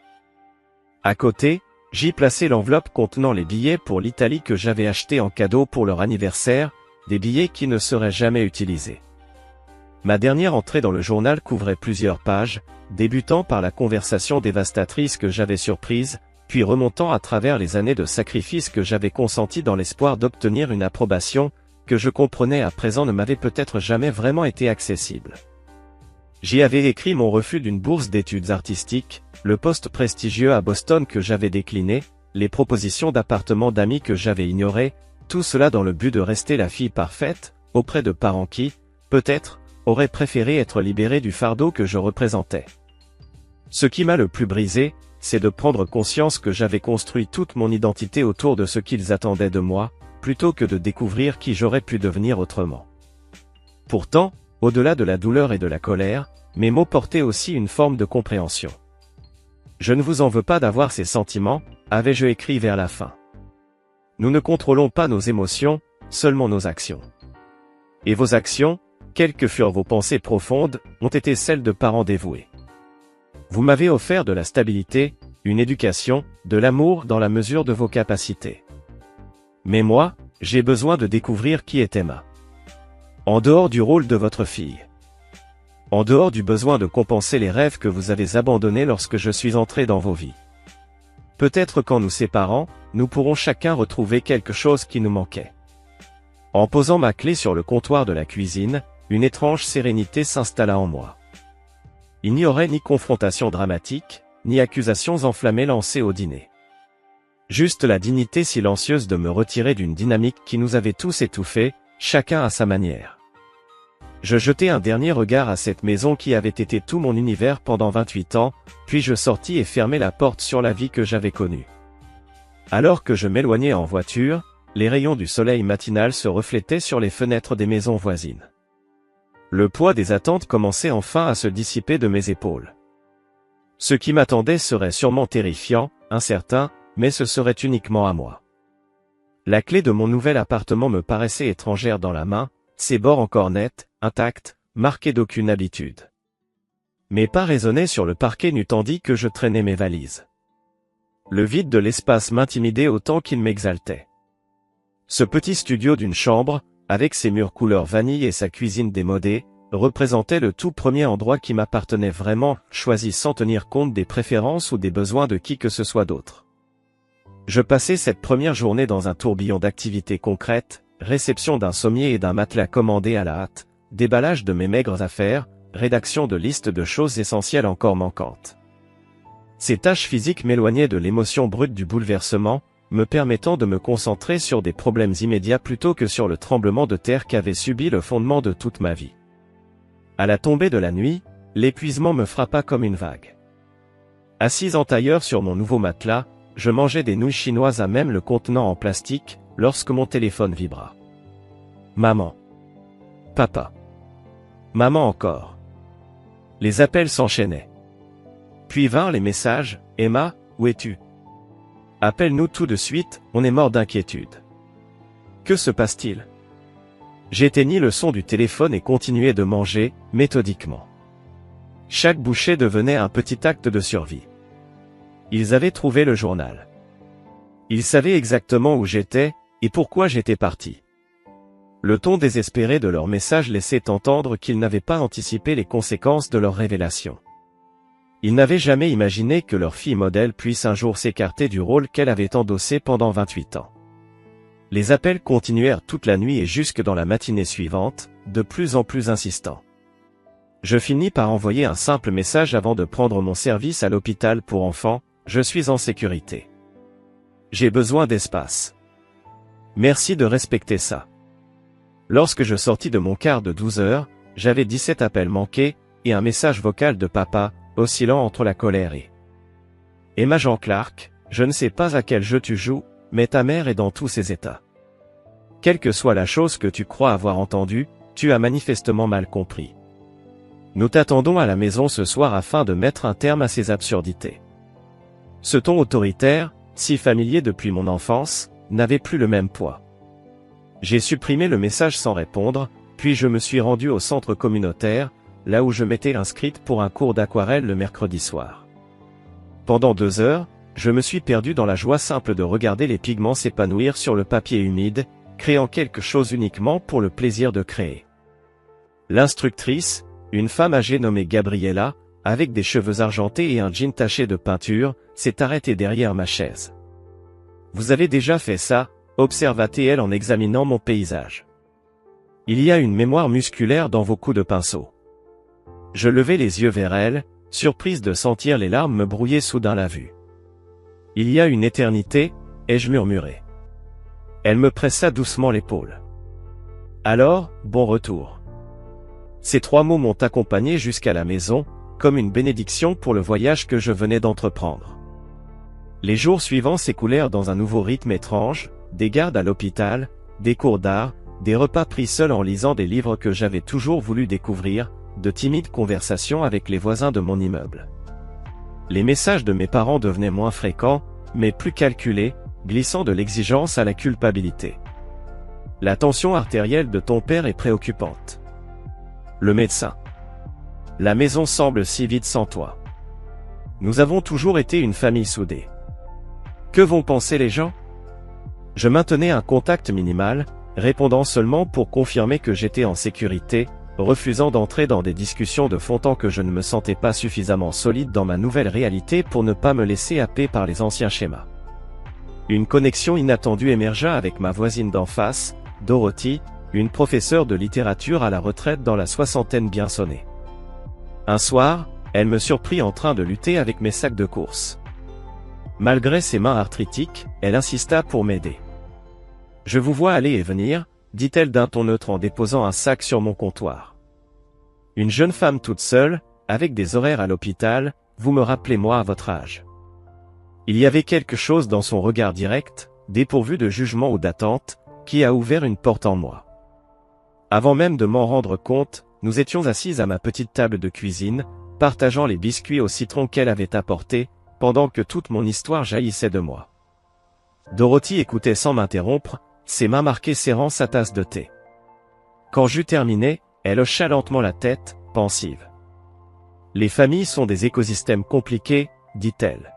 À côté, j'y plaçai l'enveloppe contenant les billets pour l'Italie que j'avais achetés en cadeau pour leur anniversaire, des billets qui ne seraient jamais utilisés. Ma dernière entrée dans le journal couvrait plusieurs pages, débutant par la conversation dévastatrice que j'avais surprise, puis remontant à travers les années de sacrifices que j'avais consentis dans l'espoir d'obtenir une approbation, que je comprenais à présent ne m'avait peut-être jamais vraiment été accessible. J'y avais écrit mon refus d'une bourse d'études artistiques, le poste prestigieux à Boston que j'avais décliné, les propositions d'appartements d'amis que j'avais ignorées, tout cela dans le but de rester la fille parfaite, auprès de parents qui, peut-être, auraient préféré être libérés du fardeau que je représentais. Ce qui m'a le plus brisé, c'est de prendre conscience que j'avais construit toute mon identité autour de ce qu'ils attendaient de moi, plutôt que de découvrir qui j'aurais pu devenir autrement. Pourtant, au-delà de la douleur et de la colère, mes mots portaient aussi une forme de compréhension. « Je ne vous en veux pas d'avoir ces sentiments », avais-je écrit vers la fin. Nous ne contrôlons pas nos émotions, seulement nos actions. Et vos actions, quelles que furent vos pensées profondes, ont été celles de parents dévoués. Vous m'avez offert de la stabilité, une éducation, de l'amour dans la mesure de vos capacités. Mais moi, j'ai besoin de découvrir qui est Emma. En dehors du rôle de votre fille. En dehors du besoin de compenser les rêves que vous avez abandonnés lorsque je suis entré dans vos vies. Peut-être qu'en nous séparant, nous pourrons chacun retrouver quelque chose qui nous manquait. En posant ma clé sur le comptoir de la cuisine, une étrange sérénité s'installa en moi. Il n'y aurait ni confrontation dramatique, ni accusations enflammées lancées au dîner. Juste la dignité silencieuse de me retirer d'une dynamique qui nous avait tous étouffés, chacun à sa manière. Je jetai un dernier regard à cette maison qui avait été tout mon univers pendant 28 ans, puis je sortis et fermai la porte sur la vie que j'avais connue. Alors que je m'éloignais en voiture, les rayons du soleil matinal se reflétaient sur les fenêtres des maisons voisines. Le poids des attentes commençait enfin à se dissiper de mes épaules. Ce qui m'attendait serait sûrement terrifiant, incertain, mais ce serait uniquement à moi. La clé de mon nouvel appartement me paraissait étrangère dans la main, ses bords encore nets, intacts, marqués d'aucune habitude. Mes pas résonnaient sur le parquet nu tandis que je traînais mes valises. Le vide de l'espace m'intimidait autant qu'il m'exaltait. Ce petit studio d'une chambre, avec ses murs couleur vanille et sa cuisine démodée, représentait le tout premier endroit qui m'appartenait vraiment, choisi sans tenir compte des préférences ou des besoins de qui que ce soit d'autre. Je passais cette première journée dans un tourbillon d'activités concrètes, réception d'un sommier et d'un matelas commandé à la hâte, déballage de mes maigres affaires, rédaction de listes de choses essentielles encore manquantes. Ces tâches physiques m'éloignaient de l'émotion brute du bouleversement, me permettant de me concentrer sur des problèmes immédiats plutôt que sur le tremblement de terre qu'avait subi le fondement de toute ma vie. À la tombée de la nuit, l'épuisement me frappa comme une vague. Assis en tailleur sur mon nouveau matelas, je mangeais des nouilles chinoises à même le contenant en plastique, lorsque mon téléphone vibra. Maman. Papa. Maman encore. Les appels s'enchaînaient. Puis vinrent les messages, « Emma, où es-tu? Appelle-nous tout de suite, on est mort d'inquiétude. » Que se passe-t-il? J'éteignis le son du téléphone et continuai de manger, méthodiquement. Chaque bouchée devenait un petit acte de survie. Ils avaient trouvé le journal. Ils savaient exactement où j'étais, et pourquoi j'étais parti. Le ton désespéré de leur message laissait entendre qu'ils n'avaient pas anticipé les conséquences de leur révélation. Ils n'avaient jamais imaginé que leur fille modèle puisse un jour s'écarter du rôle qu'elle avait endossé pendant 28 ans. Les appels continuèrent toute la nuit et jusque dans la matinée suivante, de plus en plus insistants. Je finis par envoyer un simple message avant de prendre mon service à l'hôpital pour enfants, « Je suis en sécurité. J'ai besoin d'espace. Merci de respecter ça. » Lorsque je sortis de mon quart de 12 heures, j'avais 17 appels manqués, et un message vocal de papa, oscillant entre la colère et Emma Jean Clark, je ne sais pas à quel jeu tu joues, mais ta mère est dans tous ses états. Quelle que soit la chose que tu crois avoir entendue, tu as manifestement mal compris. Nous t'attendons à la maison ce soir afin de mettre un terme à ces absurdités. Ce ton autoritaire, si familier depuis mon enfance, n'avait plus le même poids. J'ai supprimé le message sans répondre, puis je me suis rendu au centre communautaire, là où je m'étais inscrite pour un cours d'aquarelle le mercredi soir. Pendant 2 heures, je me suis perdu dans la joie simple de regarder les pigments s'épanouir sur le papier humide, créant quelque chose uniquement pour le plaisir de créer. L'instructrice, une femme âgée nommée Gabriella, avec des cheveux argentés et un jean taché de peinture, s'est arrêtée derrière ma chaise. « Vous avez déjà fait ça ?» observa-t-elle en examinant mon paysage. « Il y a une mémoire musculaire dans vos coups de pinceau. » Je levai les yeux vers elle, surprise de sentir les larmes me brouiller soudain la vue. « Il y a une éternité, » ai-je murmuré. Elle me pressa doucement l'épaule. « Alors, bon retour. » Ces 3 mots m'ont accompagné jusqu'à la maison, comme une bénédiction pour le voyage que je venais d'entreprendre. Les jours suivants s'écoulèrent dans un nouveau rythme étrange, des gardes à l'hôpital, des cours d'art, des repas pris seuls en lisant des livres que j'avais toujours voulu découvrir, de timides conversations avec les voisins de mon immeuble. Les messages de mes parents devenaient moins fréquents, mais plus calculés, glissant de l'exigence à la culpabilité. La tension artérielle de ton père est préoccupante. Le médecin. La maison semble si vide sans toi. Nous avons toujours été une famille soudée. Que vont penser les gens? Je maintenais un contact minimal, répondant seulement pour confirmer que j'étais en sécurité, refusant d'entrer dans des discussions de fond tant que je ne me sentais pas suffisamment solide dans ma nouvelle réalité pour ne pas me laisser happer par les anciens schémas. Une connexion inattendue émergea avec ma voisine d'en face, Dorothy, une professeure de littérature à la retraite dans la soixantaine bien sonnée. Un soir, elle me surprit en train de lutter avec mes sacs de course. Malgré ses mains arthritiques, elle insista pour m'aider. « Je vous vois aller et venir », dit-elle d'un ton neutre en déposant un sac sur mon comptoir. Une jeune femme toute seule, avec des horaires à l'hôpital, vous me rappelez moi à votre âge. Il y avait quelque chose dans son regard direct, dépourvu de jugement ou d'attente, qui a ouvert une porte en moi. Avant même de m'en rendre compte, nous étions assises à ma petite table de cuisine, partageant les biscuits au citron qu'elle avait apportés, pendant que toute mon histoire jaillissait de moi. Dorothy écoutait sans m'interrompre, ses mains marquées serrant sa tasse de thé. Quand j'eus terminé, elle hocha lentement la tête, pensive. « Les familles sont des écosystèmes compliqués, dit-elle.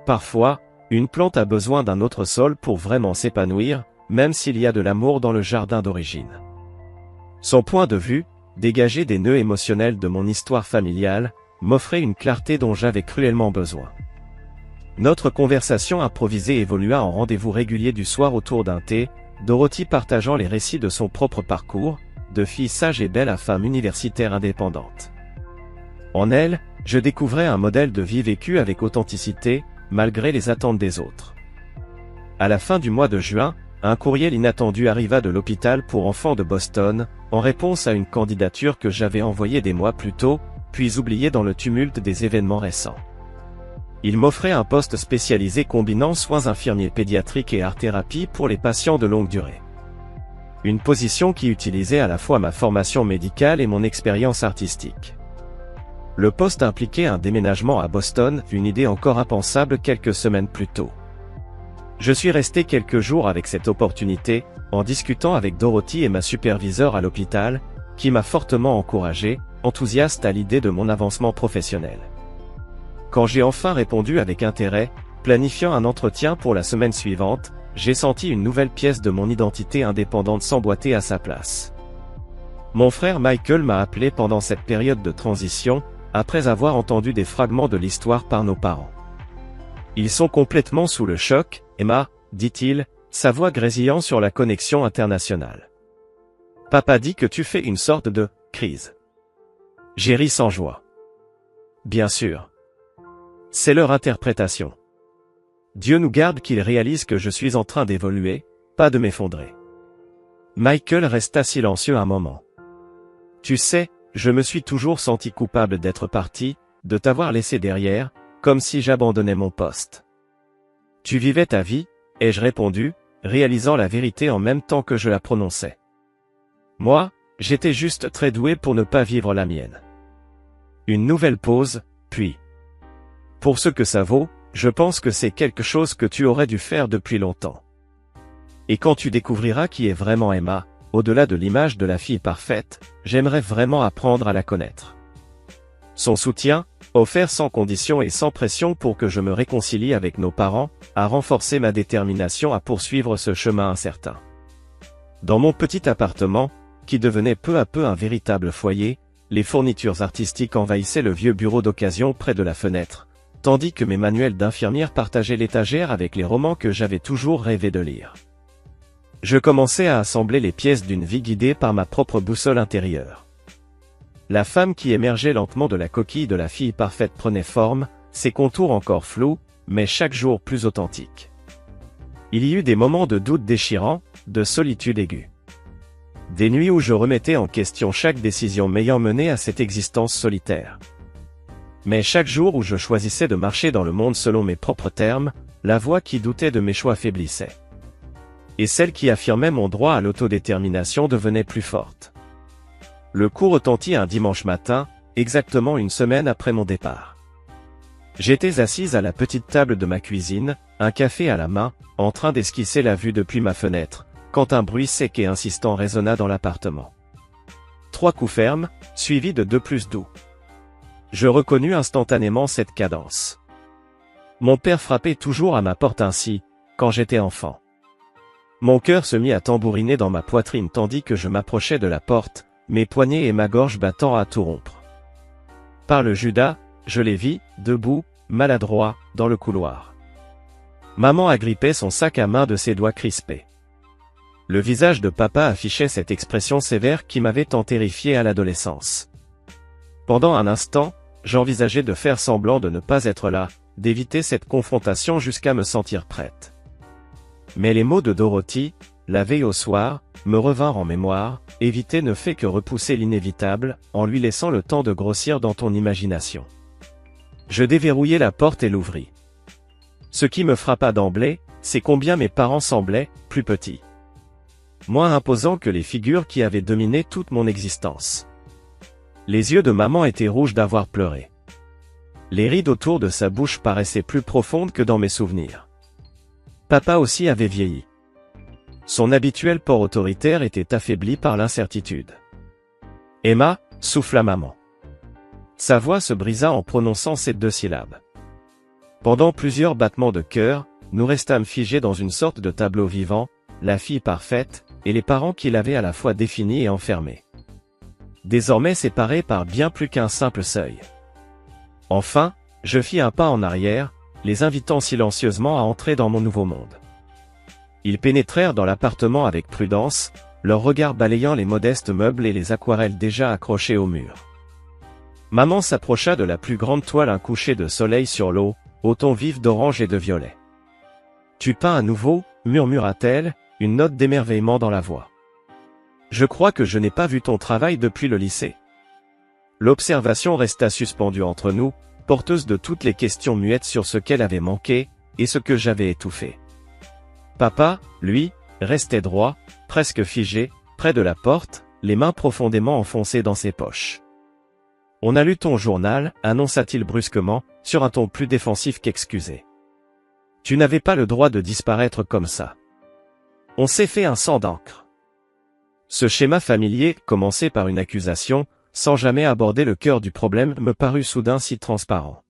Parfois, une plante a besoin d'un autre sol pour vraiment s'épanouir, même s'il y a de l'amour dans le jardin d'origine. » Son point de vue, dégagé des nœuds émotionnels de mon histoire familiale, m'offrait une clarté dont j'avais cruellement besoin. Notre conversation improvisée évolua en rendez-vous régulier du soir autour d'un thé, Dorothy partageant les récits de son propre parcours, de fille sage et belle à femme universitaire indépendante. En elle, je découvrais un modèle de vie vécu avec authenticité, malgré les attentes des autres. À la fin du mois de juin, un courriel inattendu arriva de l'hôpital pour enfants de Boston, en réponse à une candidature que j'avais envoyée des mois plus tôt, puis oubliée dans le tumulte des événements récents. Il m'offrait un poste spécialisé combinant soins infirmiers pédiatriques et art-thérapie pour les patients de longue durée. Une position qui utilisait à la fois ma formation médicale et mon expérience artistique. Le poste impliquait un déménagement à Boston, une idée encore impensable quelques semaines plus tôt. Je suis resté quelques jours avec cette opportunité, en discutant avec Dorothy et ma superviseure à l'hôpital, qui m'a fortement encouragé, enthousiaste à l'idée de mon avancement professionnel. Quand j'ai enfin répondu avec intérêt, planifiant un entretien pour la semaine suivante, j'ai senti une nouvelle pièce de mon identité indépendante s'emboîter à sa place. Mon frère Michael m'a appelé pendant cette période de transition, après avoir entendu des fragments de l'histoire par nos parents. Ils sont complètement sous le choc, Emma, dit-il, sa voix grésillant sur la connexion internationale. Papa dit que tu fais une sorte de crise. J'ai ri sans joie. Bien sûr. C'est leur interprétation. Dieu nous garde qu'ils réalisent que je suis en train d'évoluer, pas de m'effondrer. Michael resta silencieux un moment. Tu sais, je me suis toujours senti coupable d'être parti, de t'avoir laissé derrière, comme si j'abandonnais mon poste. Tu vivais ta vie, ai-je répondu, réalisant la vérité en même temps que je la prononçais. Moi, j'étais juste très doué pour ne pas vivre la mienne. Une nouvelle pause, puis... Pour ce que ça vaut, je pense que c'est quelque chose que tu aurais dû faire depuis longtemps. Et quand tu découvriras qui est vraiment Emma, au-delà de l'image de la fille parfaite, j'aimerais vraiment apprendre à la connaître. Son soutien, offert sans condition et sans pression pour que je me réconcilie avec nos parents, a renforcé ma détermination à poursuivre ce chemin incertain. Dans mon petit appartement, qui devenait peu à peu un véritable foyer, les fournitures artistiques envahissaient le vieux bureau d'occasion près de la fenêtre, tandis que mes manuels d'infirmière partageaient l'étagère avec les romans que j'avais toujours rêvé de lire. Je commençais à assembler les pièces d'une vie guidée par ma propre boussole intérieure. La femme qui émergeait lentement de la coquille de la fille parfaite prenait forme, ses contours encore flous, mais chaque jour plus authentiques. Il y eut des moments de doute déchirants, de solitude aiguë. Des nuits où je remettais en question chaque décision m'ayant mené à cette existence solitaire. Mais chaque jour où je choisissais de marcher dans le monde selon mes propres termes, la voix qui doutait de mes choix faiblissait. Et celle qui affirmait mon droit à l'autodétermination devenait plus forte. Le coup retentit un dimanche matin, exactement une semaine après mon départ. J'étais assise à la petite table de ma cuisine, un café à la main, en train d'esquisser la vue depuis ma fenêtre, quand un bruit sec et insistant résonna dans l'appartement. 3 coups fermes, suivis de 2 plus doux. Je reconnus instantanément cette cadence. Mon père frappait toujours à ma porte ainsi, quand j'étais enfant. Mon cœur se mit à tambouriner dans ma poitrine tandis que je m'approchais de la porte, mes poignets et ma gorge battant à tout rompre. Par le Judas, je les vis, debout, maladroits, dans le couloir. Maman agrippait son sac à main de ses doigts crispés. Le visage de papa affichait cette expression sévère qui m'avait tant terrifié à l'adolescence. Pendant un instant, j'envisageais de faire semblant de ne pas être là, d'éviter cette confrontation jusqu'à me sentir prête. Mais les mots de Dorothy, la veille au soir, me revinrent en mémoire. Éviter ne fait que repousser l'inévitable, en lui laissant le temps de grossir dans ton imagination. Je déverrouillai la porte et l'ouvris. Ce qui me frappa d'emblée, c'est combien mes parents semblaient, plus petits. Moins imposants que les figures qui avaient dominé toute mon existence. Les yeux de maman étaient rouges d'avoir pleuré. Les rides autour de sa bouche paraissaient plus profondes que dans mes souvenirs. Papa aussi avait vieilli. Son habituel port autoritaire était affaibli par l'incertitude. « Emma » souffla maman. Sa voix se brisa en prononçant ces 2 syllabes. Pendant plusieurs battements de cœur, nous restâmes figés dans une sorte de tableau vivant, la fille parfaite, et les parents qui l'avaient à la fois définie et enfermée. Désormais séparés par bien plus qu'un simple seuil. Enfin, je fis un pas en arrière, les invitant silencieusement à entrer dans mon nouveau monde. Ils pénétrèrent dans l'appartement avec prudence, leurs regards balayant les modestes meubles et les aquarelles déjà accrochées au mur. Maman s'approcha de la plus grande toile, un coucher de soleil sur l'eau, au ton vif d'orange et de violet. « Tu peins à nouveau » murmura-t-elle, une note d'émerveillement dans la voix. « Je crois que je n'ai pas vu ton travail depuis le lycée. » L'observation resta suspendue entre nous, porteuse de toutes les questions muettes sur ce qu'elle avait manqué, et ce que j'avais étouffé. Papa, lui, restait droit, presque figé, près de la porte, les mains profondément enfoncées dans ses poches. « On a lu ton journal » annonça-t-il brusquement, sur un ton plus défensif qu'excusé. « Tu n'avais pas le droit de disparaître comme ça. On s'est fait un sang d'encre. » Ce schéma familier, commencé par une accusation, sans jamais aborder le cœur du problème, me parut soudain si transparent.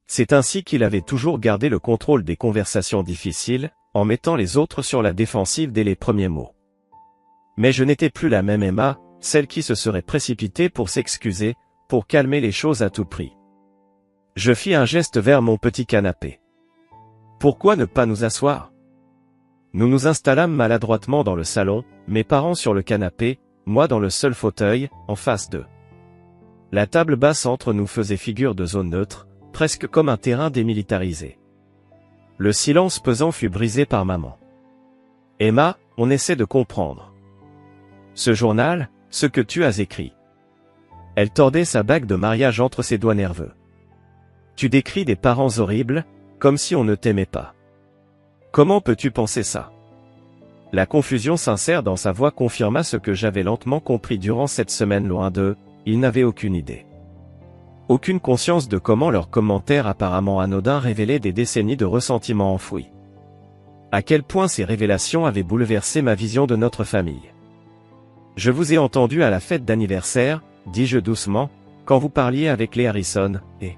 C'est ainsi qu'il avait toujours gardé le contrôle des conversations difficiles, en mettant les autres sur la défensive dès les premiers mots. Mais je n'étais plus la même Emma, celle qui se serait précipitée pour s'excuser, pour calmer les choses à tout prix. Je fis un geste vers mon petit canapé. Pourquoi ne pas nous asseoir? Nous nous installâmes maladroitement dans le salon, mes parents sur le canapé, moi dans le seul fauteuil, en face d'eux. La table basse entre nous faisait figure de zone neutre, presque comme un terrain démilitarisé. Le silence pesant fut brisé par maman. « Emma, on essaie de comprendre. Ce journal, ce que tu as écrit. » Elle tordait sa bague de mariage entre ses doigts nerveux. « Tu décris des parents horribles, comme si on ne t'aimait pas. Comment peux-tu penser ça ?» La confusion sincère dans sa voix confirma ce que j'avais lentement compris durant cette semaine loin d'eux, ils n'avaient aucune idée. Aucune conscience de comment leurs commentaires apparemment anodins révélaient des décennies de ressentiment enfouis. À quel point ces révélations avaient bouleversé ma vision de notre famille. « Je vous ai entendu à la fête d'anniversaire, dis-je doucement, quand vous parliez avec les Harrison, et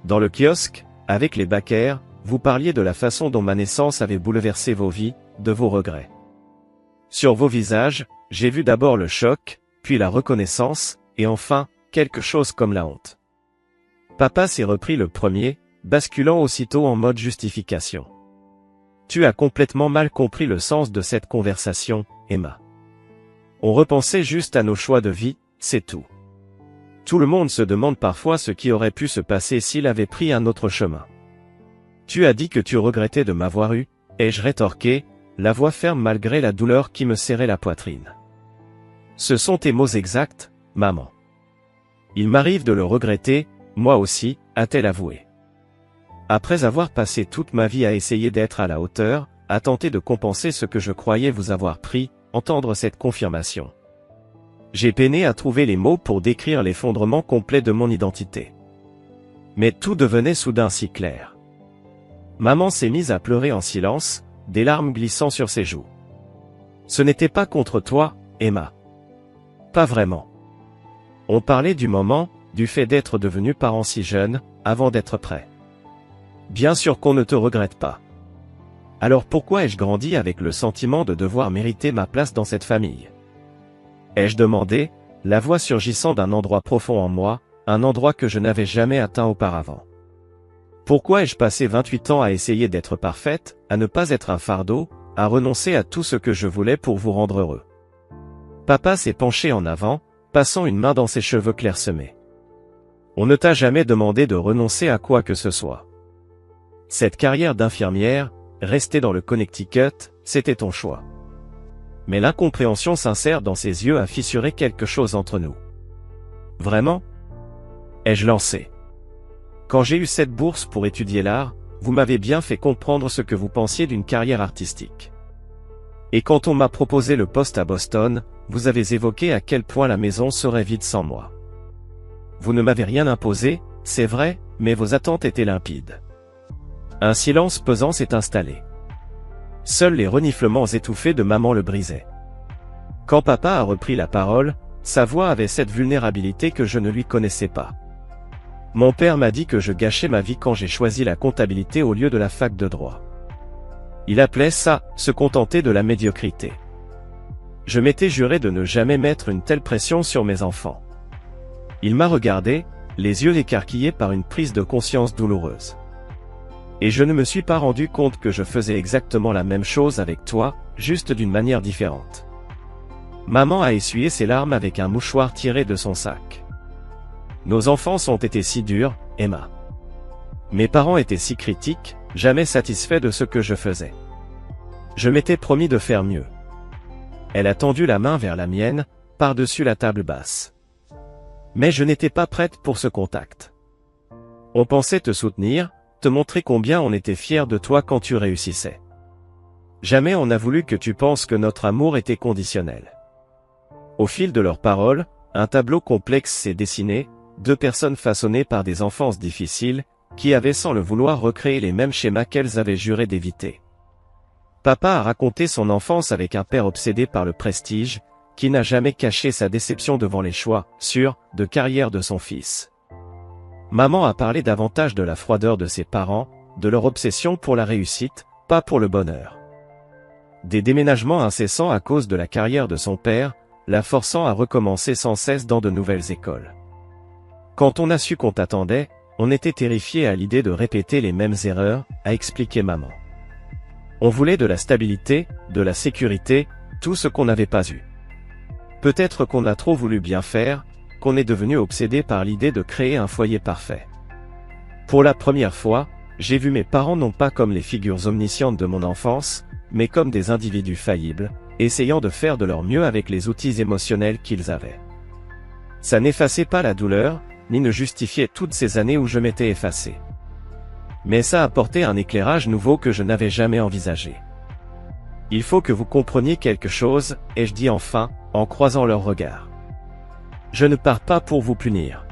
dans le kiosque, avec les Baker, vous parliez de la façon dont ma naissance avait bouleversé vos vies, de vos regrets. Sur vos visages, j'ai vu d'abord le choc, puis la reconnaissance, et enfin, quelque chose comme la honte. » Papa s'est repris le premier, basculant aussitôt en mode justification. « Tu as complètement mal compris le sens de cette conversation, Emma. On repensait juste à nos choix de vie, c'est tout. Tout le monde se demande parfois ce qui aurait pu se passer s'il avait pris un autre chemin. Tu as dit que tu regrettais de m'avoir eu, ai-je rétorqué, la voix ferme malgré la douleur qui me serrait la poitrine. Ce sont tes mots exacts, maman. Il m'arrive de le regretter, moi aussi, a-t-elle avoué. Après avoir passé toute ma vie à essayer d'être à la hauteur, à tenter de compenser ce que je croyais vous avoir pris, entendre cette confirmation. J'ai peiné à trouver les mots pour décrire l'effondrement complet de mon identité. Mais tout devenait soudain si clair. Maman s'est mise à pleurer en silence, des larmes glissant sur ses joues. Ce n'était pas contre toi, Emma. Pas vraiment. On parlait du moment, du fait d'être devenu parent si jeune, avant d'être prêt. Bien sûr qu'on ne te regrette pas. Alors pourquoi ai-je grandi avec le sentiment de devoir mériter ma place dans cette famille? Ai-je demandé, la voix surgissant d'un endroit profond en moi, un endroit que je n'avais jamais atteint auparavant. Pourquoi ai-je passé 28 ans à essayer d'être parfaite, à ne pas être un fardeau, à renoncer à tout ce que je voulais pour vous rendre heureux? Papa s'est penché en avant, passant une main dans ses cheveux clairsemés. On ne t'a jamais demandé de renoncer à quoi que ce soit. Cette carrière d'infirmière, rester dans le Connecticut, c'était ton choix. Mais l'incompréhension sincère dans ses yeux a fissuré quelque chose entre nous. Vraiment? Ai-je lancé? Quand j'ai eu cette bourse pour étudier l'art, vous m'avez bien fait comprendre ce que vous pensiez d'une carrière artistique. Et quand on m'a proposé le poste à Boston, vous avez évoqué à quel point la maison serait vide sans moi. Vous ne m'avez rien imposé, c'est vrai, mais vos attentes étaient limpides. Un silence pesant s'est installé. Seuls les reniflements étouffés de maman le brisaient. Quand papa a repris la parole, sa voix avait cette vulnérabilité que je ne lui connaissais pas. Mon père m'a dit que je gâchais ma vie quand j'ai choisi la comptabilité au lieu de la fac de droit. Il appelait ça, se contenter de la médiocrité. Je m'étais juré de ne jamais mettre une telle pression sur mes enfants. Il m'a regardé, les yeux écarquillés par une prise de conscience douloureuse. Et je ne me suis pas rendu compte que je faisais exactement la même chose avec toi, juste d'une manière différente. Maman a essuyé ses larmes avec un mouchoir tiré de son sac. Nos enfances ont été si durs, Emma. Mes parents étaient si critiques, jamais satisfaits de ce que je faisais. Je m'étais promis de faire mieux. Elle a tendu la main vers la mienne, par-dessus la table basse. Mais je n'étais pas prête pour ce contact. On pensait te soutenir, te montrer combien on était fiers de toi quand tu réussissais. Jamais on n'a voulu que tu penses que notre amour était conditionnel. Au fil de leurs paroles, un tableau complexe s'est dessiné, deux personnes façonnées par des enfances difficiles, qui avaient sans le vouloir recréé les mêmes schémas qu'elles avaient juré d'éviter. Papa a raconté son enfance avec un père obsédé par le prestige, qui n'a jamais caché sa déception devant les choix, sûrs, de carrière de son fils. Maman a parlé davantage de la froideur de ses parents, de leur obsession pour la réussite, pas pour le bonheur. Des déménagements incessants à cause de la carrière de son père, la forçant à recommencer sans cesse dans de nouvelles écoles. Quand on a su qu'on t'attendait, on était terrifié à l'idée de répéter les mêmes erreurs, a expliqué maman. On voulait de la stabilité, de la sécurité, tout ce qu'on n'avait pas eu. Peut-être qu'on a trop voulu bien faire, qu'on est devenu obsédé par l'idée de créer un foyer parfait. Pour la première fois, j'ai vu mes parents non pas comme les figures omniscientes de mon enfance, mais comme des individus faillibles, essayant de faire de leur mieux avec les outils émotionnels qu'ils avaient. Ça n'effaçait pas la douleur, ni ne justifiait toutes ces années où je m'étais effacé. Mais ça apportait un éclairage nouveau que je n'avais jamais envisagé. Il faut que vous compreniez quelque chose, ai-je dit enfin, en croisant leurs regards. Je ne pars pas pour vous punir.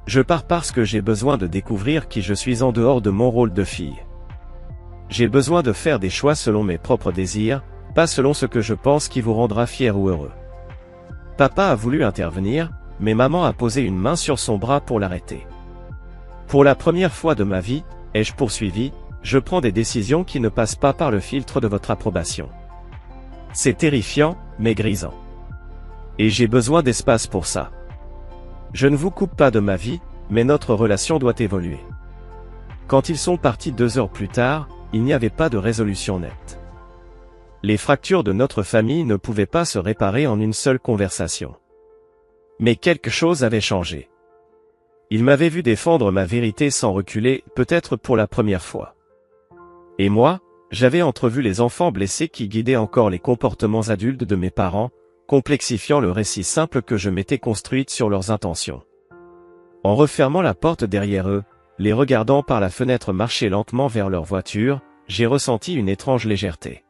Je pars parce que j'ai besoin de découvrir qui je suis en dehors de mon rôle de fille. J'ai besoin de faire des choix selon mes propres désirs, pas selon ce que je pense qui vous rendra fier ou heureux. Papa a voulu intervenir, mais maman a posé une main sur son bras pour l'arrêter. Pour la première fois de ma vie, ai-je poursuivi, je prends des décisions qui ne passent pas par le filtre de votre approbation. C'est terrifiant, mais grisant. Et j'ai besoin d'espace pour ça. Je ne vous coupe pas de ma vie, mais notre relation doit évoluer. Quand ils sont partis 2 heures plus tard, il n'y avait pas de résolution nette. Les fractures de notre famille ne pouvaient pas se réparer en une seule conversation. Mais quelque chose avait changé. Il m'avait vu défendre ma vérité sans reculer, peut-être pour la première fois. Et moi, j'avais entrevu les enfants blessés qui guidaient encore les comportements adultes de mes parents, complexifiant le récit simple que je m'étais construite sur leurs intentions. En refermant la porte derrière eux, les regardant par la fenêtre marcher lentement vers leur voiture, j'ai ressenti une étrange légèreté.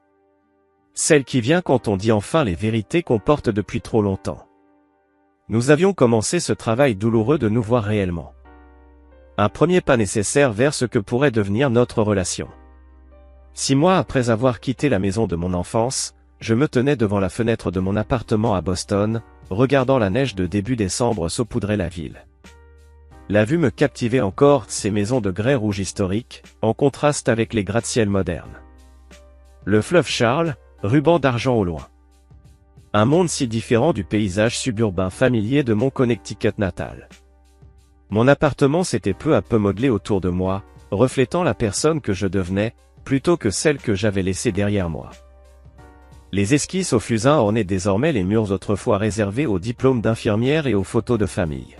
Celle qui vient quand on dit enfin les vérités qu'on porte depuis trop longtemps. Nous avions commencé ce travail douloureux de nous voir réellement. Un premier pas nécessaire vers ce que pourrait devenir notre relation. 6 mois après avoir quitté la maison de mon enfance, je me tenais devant la fenêtre de mon appartement à Boston, regardant la neige de début décembre saupoudrer la ville. La vue me captivait encore, ces maisons de grès rouge historiques, en contraste avec les gratte-ciel modernes. Le fleuve Charles, ruban d'argent au loin. Un monde si différent du paysage suburbain familier de mon Connecticut natal. Mon appartement s'était peu à peu modelé autour de moi, reflétant la personne que je devenais, plutôt que celle que j'avais laissée derrière moi. Les esquisses au fusain ornaient désormais les murs autrefois réservés aux diplômes d'infirmière et aux photos de famille.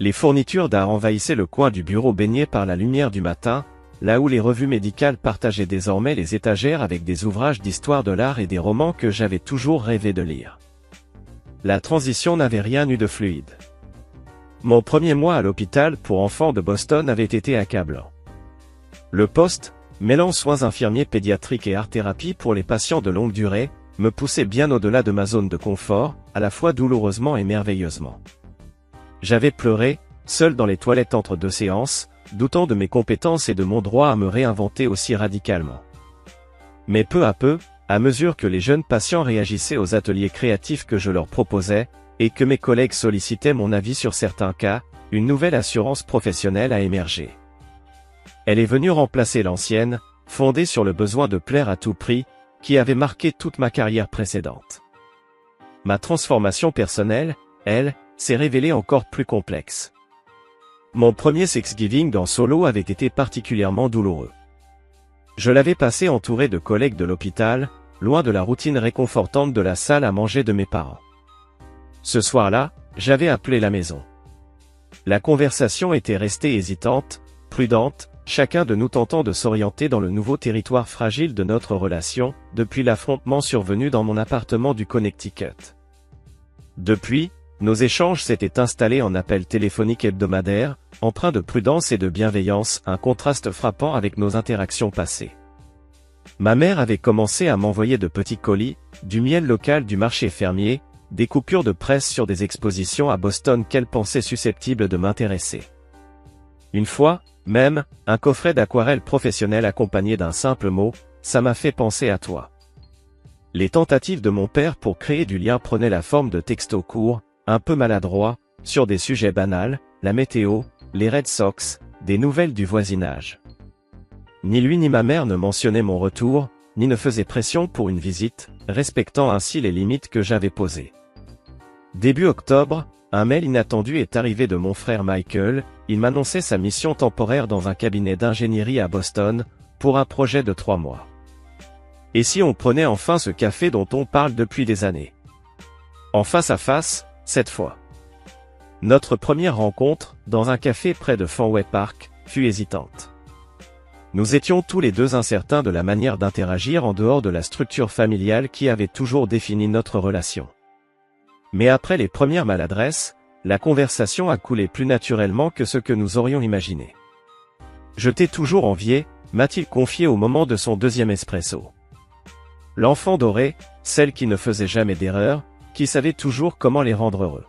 Les fournitures d'art envahissaient le coin du bureau baigné par la lumière du matin, là où les revues médicales partageaient désormais les étagères avec des ouvrages d'histoire de l'art et des romans que j'avais toujours rêvé de lire. La transition n'avait rien eu de fluide. Mon premier mois à l'hôpital pour enfants de Boston avait été accablant. Le poste, mêlant soins infirmiers pédiatriques et art-thérapie pour les patients de longue durée, me poussait bien au-delà de ma zone de confort, à la fois douloureusement et merveilleusement. J'avais pleuré, seul dans les toilettes entre deux séances, doutant de mes compétences et de mon droit à me réinventer aussi radicalement. Mais peu à peu, à mesure que les jeunes patients réagissaient aux ateliers créatifs que je leur proposais, et que mes collègues sollicitaient mon avis sur certains cas, une nouvelle assurance professionnelle a émergé. Elle est venue remplacer l'ancienne, fondée sur le besoin de plaire à tout prix, qui avait marqué toute ma carrière précédente. Ma transformation personnelle, elle, s'est révélée encore plus complexe. Mon premier Thanksgiving en solo avait été particulièrement douloureux. Je l'avais passé entouré de collègues de l'hôpital, loin de la routine réconfortante de la salle à manger de mes parents. Ce soir-là, j'avais appelé la maison. La conversation était restée hésitante, prudente, chacun de nous tentant de s'orienter dans le nouveau territoire fragile de notre relation, depuis l'affrontement survenu dans mon appartement du Connecticut. Depuis, nos échanges s'étaient installés en appels téléphoniques hebdomadaires, empreints de prudence et de bienveillance, un contraste frappant avec nos interactions passées. Ma mère avait commencé à m'envoyer de petits colis, du miel local du marché fermier, des coupures de presse sur des expositions à Boston qu'elle pensait susceptibles de m'intéresser. Une fois, même, un coffret d'aquarelles professionnelles accompagné d'un simple mot, « Ça m'a fait penser à toi ». Les tentatives de mon père pour créer du lien prenaient la forme de textos courts, un peu maladroits, sur des sujets banals, la météo, les Red Sox, des nouvelles du voisinage. Ni lui ni ma mère ne mentionnaient mon retour, ni ne faisaient pression pour une visite, respectant ainsi les limites que j'avais posées. Début octobre, un mail inattendu est arrivé de mon frère Michael, il m'annonçait sa mission temporaire dans un cabinet d'ingénierie à Boston, pour un projet de 3 mois. Et si on prenait enfin ce café dont on parle depuis des années? En face à face, cette fois. Notre première rencontre, dans un café près de Fenway Park, fut hésitante. Nous étions tous les deux incertains de la manière d'interagir en dehors de la structure familiale qui avait toujours défini notre relation. Mais après les premières maladresses, la conversation a coulé plus naturellement que ce que nous aurions imaginé. Je t'ai toujours envié, m'a-t-il confié au moment de son deuxième espresso. L'enfant doré, celle qui ne faisait jamais d'erreur, qui savait toujours comment les rendre heureux.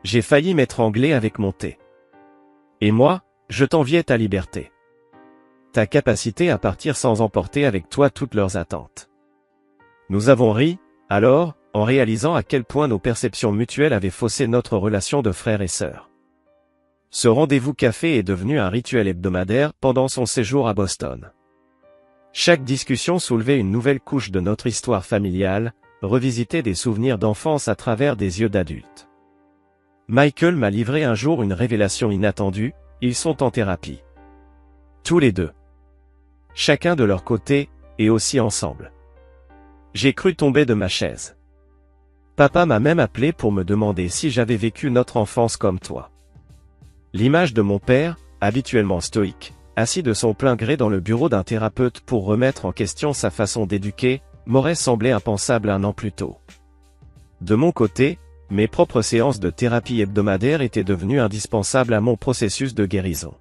J'ai failli m'étrangler avec mon thé. Et moi, je t'enviais ta liberté. Ta capacité à partir sans emporter avec toi toutes leurs attentes. Nous avons ri, alors, en réalisant à quel point nos perceptions mutuelles avaient faussé notre relation de frères et sœurs. Ce rendez-vous café est devenu un rituel hebdomadaire pendant son séjour à Boston. Chaque discussion soulevait une nouvelle couche de notre histoire familiale, revisitait des souvenirs d'enfance à travers des yeux d'adultes. Michael m'a livré un jour une révélation inattendue, ils sont en thérapie. Tous les deux. Chacun de leur côté, et aussi ensemble. J'ai cru tomber de ma chaise. Papa m'a même appelé pour me demander si j'avais vécu notre enfance comme toi. L'image de mon père, habituellement stoïque, assis de son plein gré dans le bureau d'un thérapeute pour remettre en question sa façon d'éduquer, m'aurait semblé impensable un an plus tôt. De mon côté, mes propres séances de thérapie hebdomadaire étaient devenues indispensables à mon processus de guérison.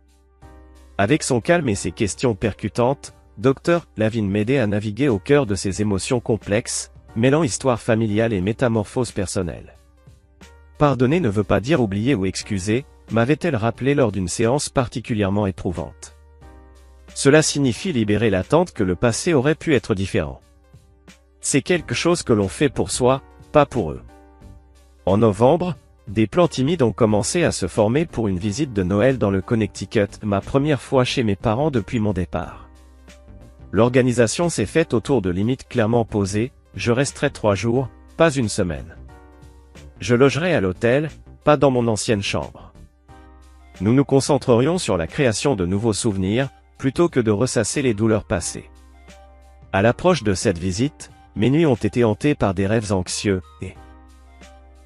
Avec son calme et ses questions percutantes, Dr. Lavin m'aidait à naviguer au cœur de ses émotions complexes, mêlant histoire familiale et métamorphose personnelle. Pardonner ne veut pas dire oublier ou excuser, m'avait-elle rappelé lors d'une séance particulièrement éprouvante. Cela signifie libérer l'attente que le passé aurait pu être différent. C'est quelque chose que l'on fait pour soi, pas pour eux. En novembre, Des plans timides ont commencé à se former pour une visite de Noël dans le Connecticut, ma première fois chez mes parents depuis mon départ. L'organisation s'est faite autour de limites clairement posées, je resterai 3 jours, pas une semaine. Je logerai à l'hôtel, pas dans mon ancienne chambre. Nous nous concentrerions sur la création de nouveaux souvenirs, plutôt que de ressasser les douleurs passées. À l'approche de cette visite, mes nuits ont été hantées par des rêves anxieux, et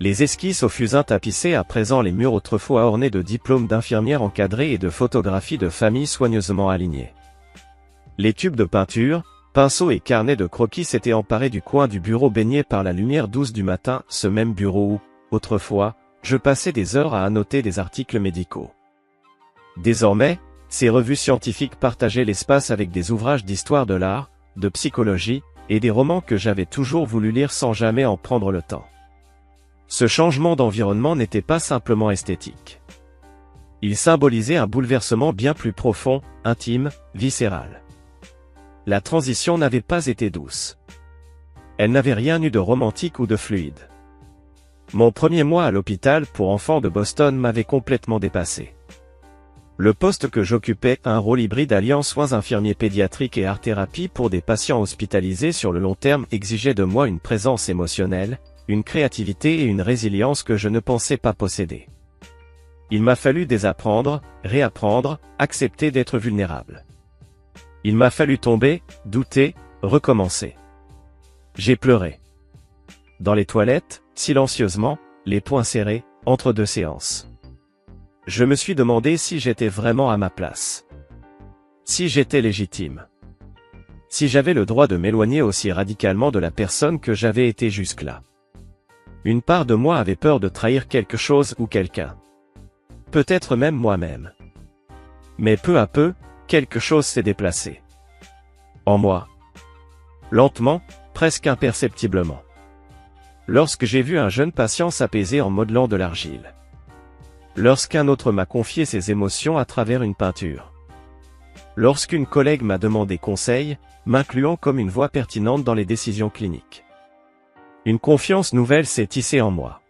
les esquisses au fusain tapissaient à présent les murs autrefois ornés de diplômes d'infirmières encadrés et de photographies de familles soigneusement alignées. Les tubes de peinture, pinceaux et carnets de croquis s'étaient emparés du coin du bureau baigné par la lumière douce du matin, ce même bureau où, autrefois, je passais des heures à annoter des articles médicaux. Désormais, ces revues scientifiques partageaient l'espace avec des ouvrages d'histoire de l'art, de psychologie, et des romans que j'avais toujours voulu lire sans jamais en prendre le temps. Ce changement d'environnement n'était pas simplement esthétique. Il symbolisait un bouleversement bien plus profond, intime, viscéral. La transition n'avait pas été douce. Elle n'avait rien eu de romantique ou de fluide. Mon premier mois à l'hôpital pour enfants de Boston m'avait complètement dépassé. Le poste que j'occupais, un rôle hybride alliant soins infirmiers pédiatriques et art-thérapie pour des patients hospitalisés sur le long terme, exigeait de moi une présence émotionnelle, une créativité et une résilience que je ne pensais pas posséder. Il m'a fallu désapprendre, réapprendre, accepter d'être vulnérable. Il m'a fallu tomber, douter, recommencer. J'ai pleuré. Dans les toilettes, silencieusement, les poings serrés, entre 2 séances. Je me suis demandé si j'étais vraiment à ma place. Si j'étais légitime. Si j'avais le droit de m'éloigner aussi radicalement de la personne que j'avais été jusque-là. Une part de moi avait peur de trahir quelque chose ou quelqu'un. Peut-être même moi-même. Mais peu à peu, quelque chose s'est déplacé. En moi. Lentement, presque imperceptiblement. Lorsque j'ai vu un jeune patient s'apaiser en modelant de l'argile. Lorsqu'un autre m'a confié ses émotions à travers une peinture. Lorsqu'une collègue m'a demandé conseil, m'incluant comme une voix pertinente dans les décisions cliniques. Une confiance nouvelle s'est tissée en moi.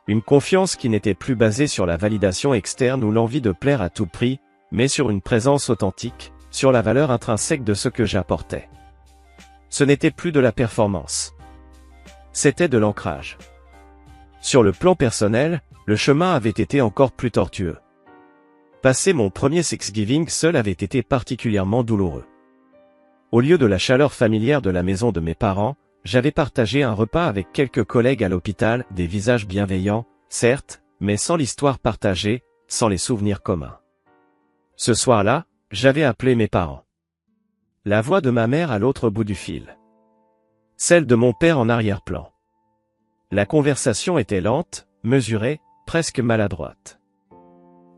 Une confiance qui n'était plus basée sur la validation externe ou l'envie de plaire à tout prix, mais sur une présence authentique, sur la valeur intrinsèque de ce que j'apportais. Ce n'était plus de la performance. C'était de l'ancrage. Sur le plan personnel, le chemin avait été encore plus tortueux. Passer mon premier Thanksgiving seul avait été particulièrement douloureux. Au lieu de la chaleur familière de la maison de mes parents, j'avais partagé un repas avec quelques collègues à l'hôpital, des visages bienveillants, certes, mais sans l'histoire partagée, sans les souvenirs communs. Ce soir-là, j'avais appelé mes parents. La voix de ma mère à l'autre bout du fil. Celle de mon père en arrière-plan. La conversation était lente, mesurée, presque maladroite.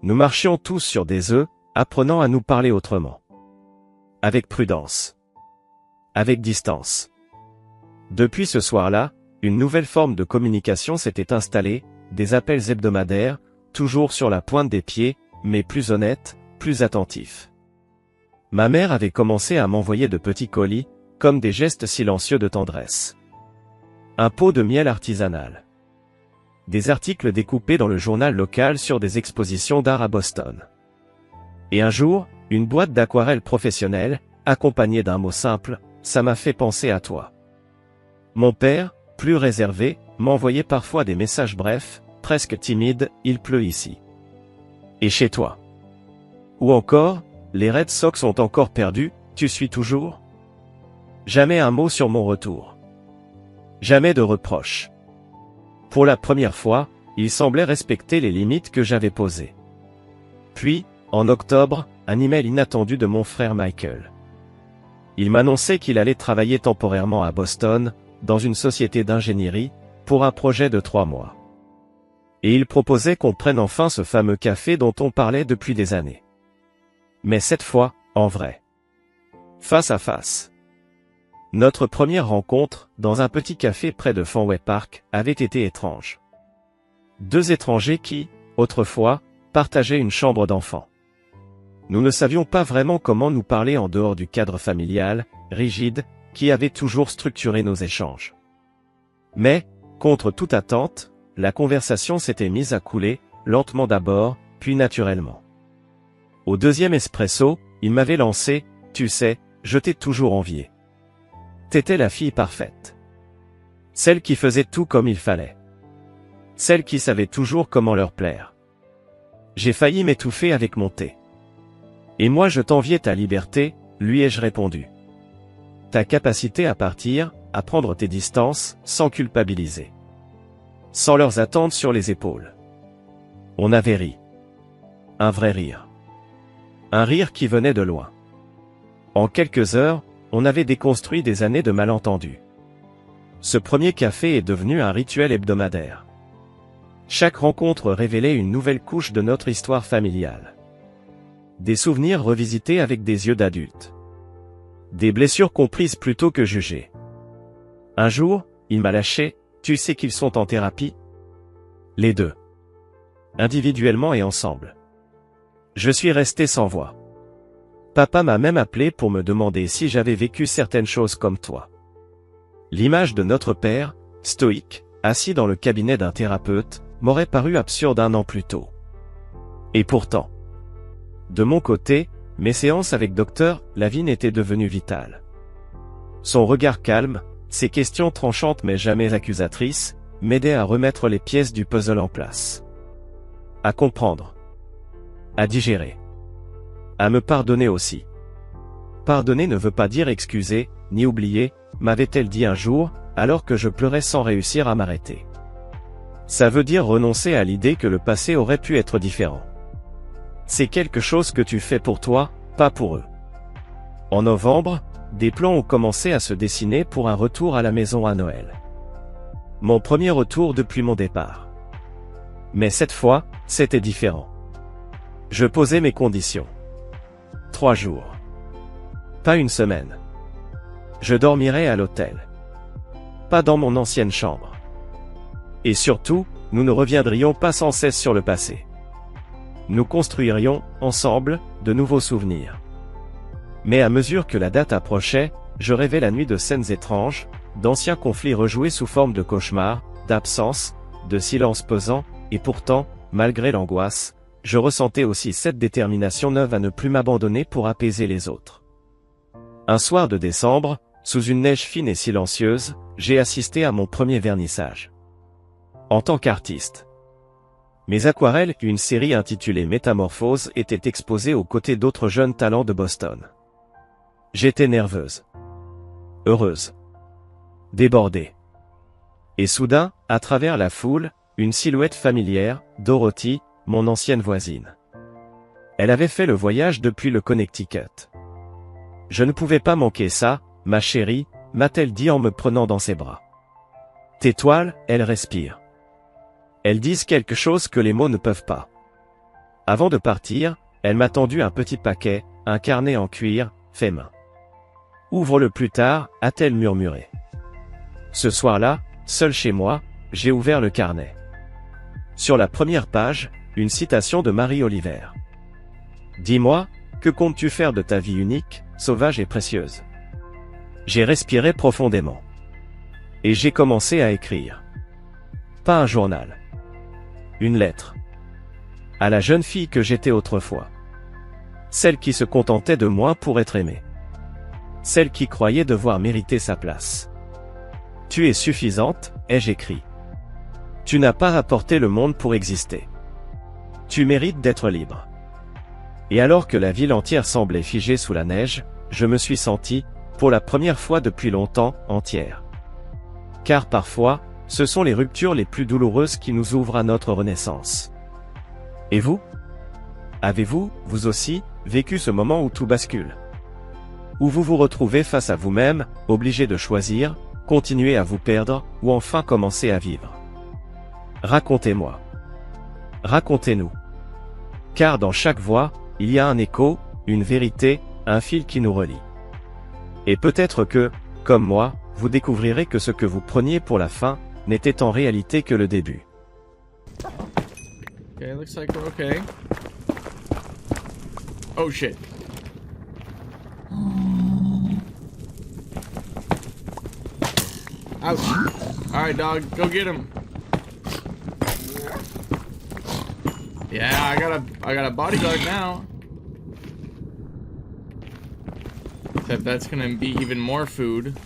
Nous marchions tous sur des œufs, apprenant à nous parler autrement. Avec prudence. Avec distance. Depuis ce soir-là, une nouvelle forme de communication s'était installée, des appels hebdomadaires, toujours sur la pointe des pieds, mais plus honnêtes, plus attentifs. Ma mère avait commencé à m'envoyer de petits colis, comme des gestes silencieux de tendresse. Un pot de miel artisanal. Des articles découpés dans le journal local sur des expositions d'art à Boston. Et un jour, une boîte d'aquarelle professionnelle, accompagnée d'un mot simple, ça m'a fait penser à toi. Mon père, plus réservé, m'envoyait parfois des messages brefs, presque timides, il pleut ici. Et chez toi? Ou encore, les Red Sox sont encore perdus, tu suis toujours? Jamais un mot sur mon retour. Jamais de reproche. Pour la première fois, il semblait respecter les limites que j'avais posées. Puis, en octobre, un email inattendu de mon frère Michael. Il m'annonçait qu'il allait travailler temporairement à Boston, dans une société d'ingénierie, pour un projet de 3 mois. Et il proposait qu'on prenne enfin ce fameux café dont on parlait depuis des années. Mais cette fois, en vrai. Face à face. Notre première rencontre, dans un petit café près de Fenway Park, avait été étrange. 2 étrangers qui, autrefois, partageaient une chambre d'enfant. Nous ne savions pas vraiment comment nous parler en dehors du cadre familial, rigide, qui avait toujours structuré nos échanges. Mais, contre toute attente, la conversation s'était mise à couler, lentement d'abord, puis naturellement. Au deuxième espresso, il m'avait lancé, « Tu sais, je t'ai toujours envié. T'étais la fille parfaite. Celle qui faisait tout comme il fallait. Celle qui savait toujours comment leur plaire. J'ai failli m'étouffer avec mon thé. Et moi je t'enviais ta liberté, lui ai-je répondu. Ta capacité à partir, à prendre tes distances, sans culpabiliser. Sans leurs attentes sur les épaules. On avait ri. Un vrai rire. Un rire qui venait de loin. En quelques heures, on avait déconstruit des années de malentendus. Ce premier café est devenu un rituel hebdomadaire. Chaque rencontre révélait une nouvelle couche de notre histoire familiale. Des souvenirs revisités avec des yeux d'adulte. Des blessures comprises plutôt que jugées. Un jour, il m'a lâché, « Tu sais qu'ils sont en thérapie ?» Les deux. Individuellement et ensemble. Je suis resté sans voix. Papa m'a même appelé pour me demander si j'avais vécu certaines choses comme toi. L'image de notre père, stoïque, assis dans le cabinet d'un thérapeute, m'aurait paru absurde un an plus tôt. Et pourtant, de mon côté, mes séances avec Dr. Lavigne étaient devenues vitales. Son regard calme, ses questions tranchantes mais jamais accusatrices, m'aidaient à remettre les pièces du puzzle en place. À comprendre. À digérer. À me pardonner aussi. Pardonner ne veut pas dire excuser, ni oublier, m'avait-elle dit un jour, alors que je pleurais sans réussir à m'arrêter. Ça veut dire renoncer à l'idée que le passé aurait pu être différent. C'est quelque chose que tu fais pour toi, pas pour eux. En novembre, des plans ont commencé à se dessiner pour un retour à la maison à Noël. Mon premier retour depuis mon départ. Mais cette fois, c'était différent. Je posais mes conditions. 3 jours. Pas une semaine. Je dormirai à l'hôtel. Pas dans mon ancienne chambre. Et surtout, nous ne reviendrions pas sans cesse sur le passé. Nous construirions, ensemble, de nouveaux souvenirs. Mais à mesure que la date approchait, je rêvais la nuit de scènes étranges, d'anciens conflits rejoués sous forme de cauchemars, d'absence, de silence pesant, et pourtant, malgré l'angoisse, je ressentais aussi cette détermination neuve à ne plus m'abandonner pour apaiser les autres. Un soir de décembre, sous une neige fine et silencieuse, j'ai assisté à mon premier vernissage. En tant qu'artiste. Mes aquarelles, une série intitulée Métamorphose, étaient exposées aux côtés d'autres jeunes talents de Boston. J'étais nerveuse. Heureuse. Débordée. Et soudain, à travers la foule, une silhouette familière, Dorothy, mon ancienne voisine. Elle avait fait le voyage depuis le Connecticut. Je ne pouvais pas manquer ça, ma chérie, m'a-t-elle dit en me prenant dans ses bras. Tes toiles, elles respirent. Elles disent quelque chose que les mots ne peuvent pas. Avant de partir, elle m'a tendu un petit paquet, un carnet en cuir, fait main. Ouvre-le plus tard, a-t-elle murmuré. Ce soir-là, seul chez moi, j'ai ouvert le carnet. Sur la première page, une citation de Marie-Oliver. Dis-moi, que comptes-tu faire de ta vie unique, sauvage et précieuse? J'ai respiré profondément. Et j'ai commencé à écrire. Pas un journal. Une lettre. À la jeune fille que j'étais autrefois. Celle qui se contentait de moi pour être aimée. Celle qui croyait devoir mériter sa place. Tu es suffisante, ai-je écrit. Tu n'as pas apporté le monde pour exister. Tu mérites d'être libre. Et alors que la ville entière semblait figée sous la neige, je me suis senti, pour la première fois depuis longtemps, entière. Car parfois, ce sont les ruptures les plus douloureuses qui nous ouvrent à notre renaissance. Et vous? Avez-vous, vous aussi, vécu ce moment où tout bascule? Où vous vous retrouvez face à vous-même, obligé de choisir, continuer à vous perdre, ou enfin commencer à vivre? Racontez-moi. Racontez-nous. Car dans chaque voix, il y a un écho, une vérité, un fil qui nous relie. Et peut-être que, comme moi, vous découvrirez que ce que vous preniez pour la fin, n'était en réalité que le début. Okay, looks like we're okay. Oh shit. Ouch. Alright, dog, go get him. Yeah, I got a bodyguard now. Except that's gonna be even more food.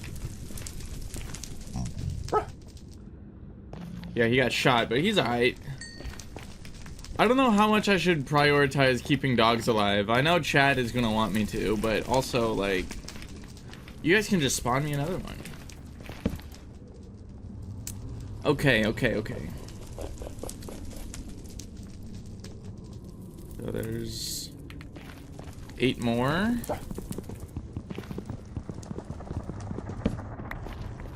Yeah, he got shot, but he's alright. I don't know how much I should prioritize keeping dogs alive. I know Chad is gonna want me to, but also, like, you guys can just spawn me another one. Okay. So there's 8 more.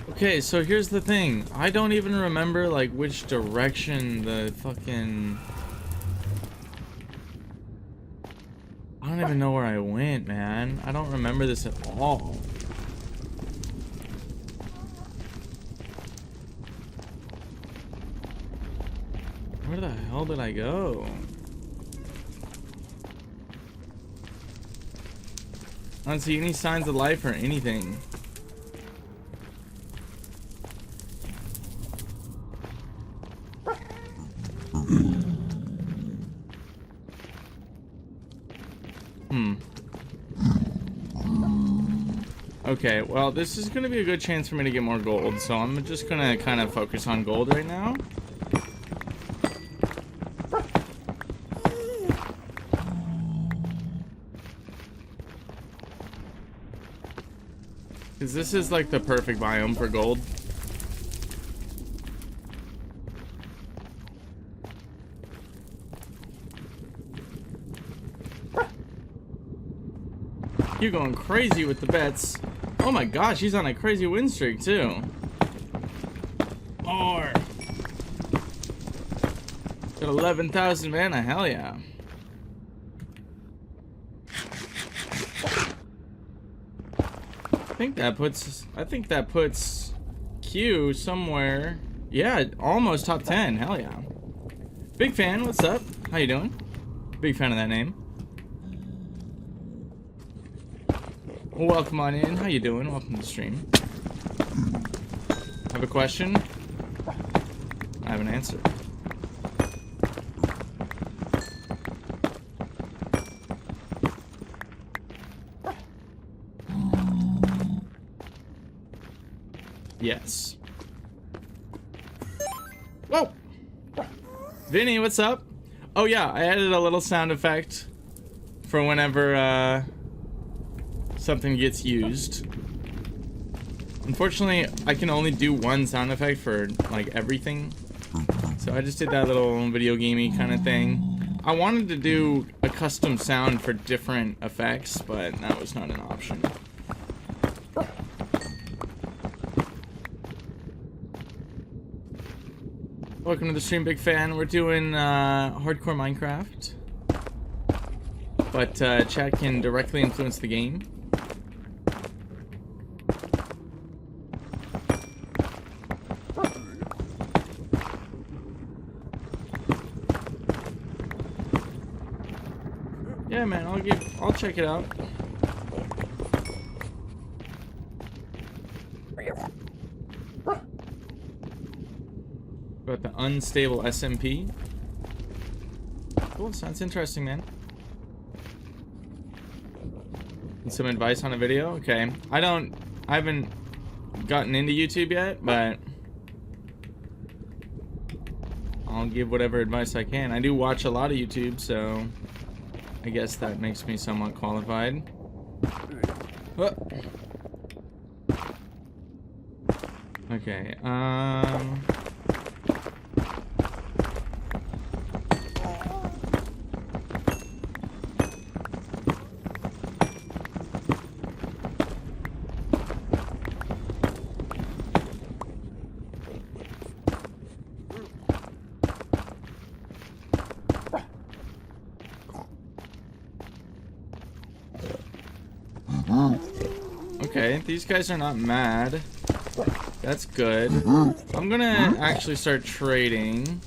Okay, so here's the thing. I don't even remember, like, which direction the fucking... I don't even know where I went, man. I don't remember this at all. Where the hell did I go? I don't see any signs of life or anything. Okay, well, this is gonna be a good chance for me to get more gold, so I'm just gonna kind of focus on gold right now. Because this is like the perfect biome for gold. You're going crazy with the bets. Oh my gosh, he's on a crazy win streak too. Or got 11,000 mana, hell yeah. I think that puts Q somewhere. Yeah, almost top 10. Hell yeah. Big fan, what's up? How you doing? Big fan of that name. Well, welcome on in. How you doing? Welcome to the stream. Have a question? I have an answer. Yes. Whoa! Vinny, what's up? Oh yeah, I added a little sound effect for whenever something gets used. Unfortunately, I can only do one sound effect for like everything. So I just did that little video gamey kind of thing. I wanted to do a custom sound for different effects, but that was not an option. Welcome to the stream, big fan. We're doing hardcore Minecraft, but chat can directly influence the game. Yeah, man, I'll check it out. About the unstable SMP. Cool, sounds interesting, man. Need some advice on a video? Okay. I haven't gotten into YouTube yet, but I'll give whatever advice I can. I do watch a lot of YouTube, so I guess that makes me somewhat qualified. Okay, okay, these guys are not mad. That's good. I'm gonna actually start trading.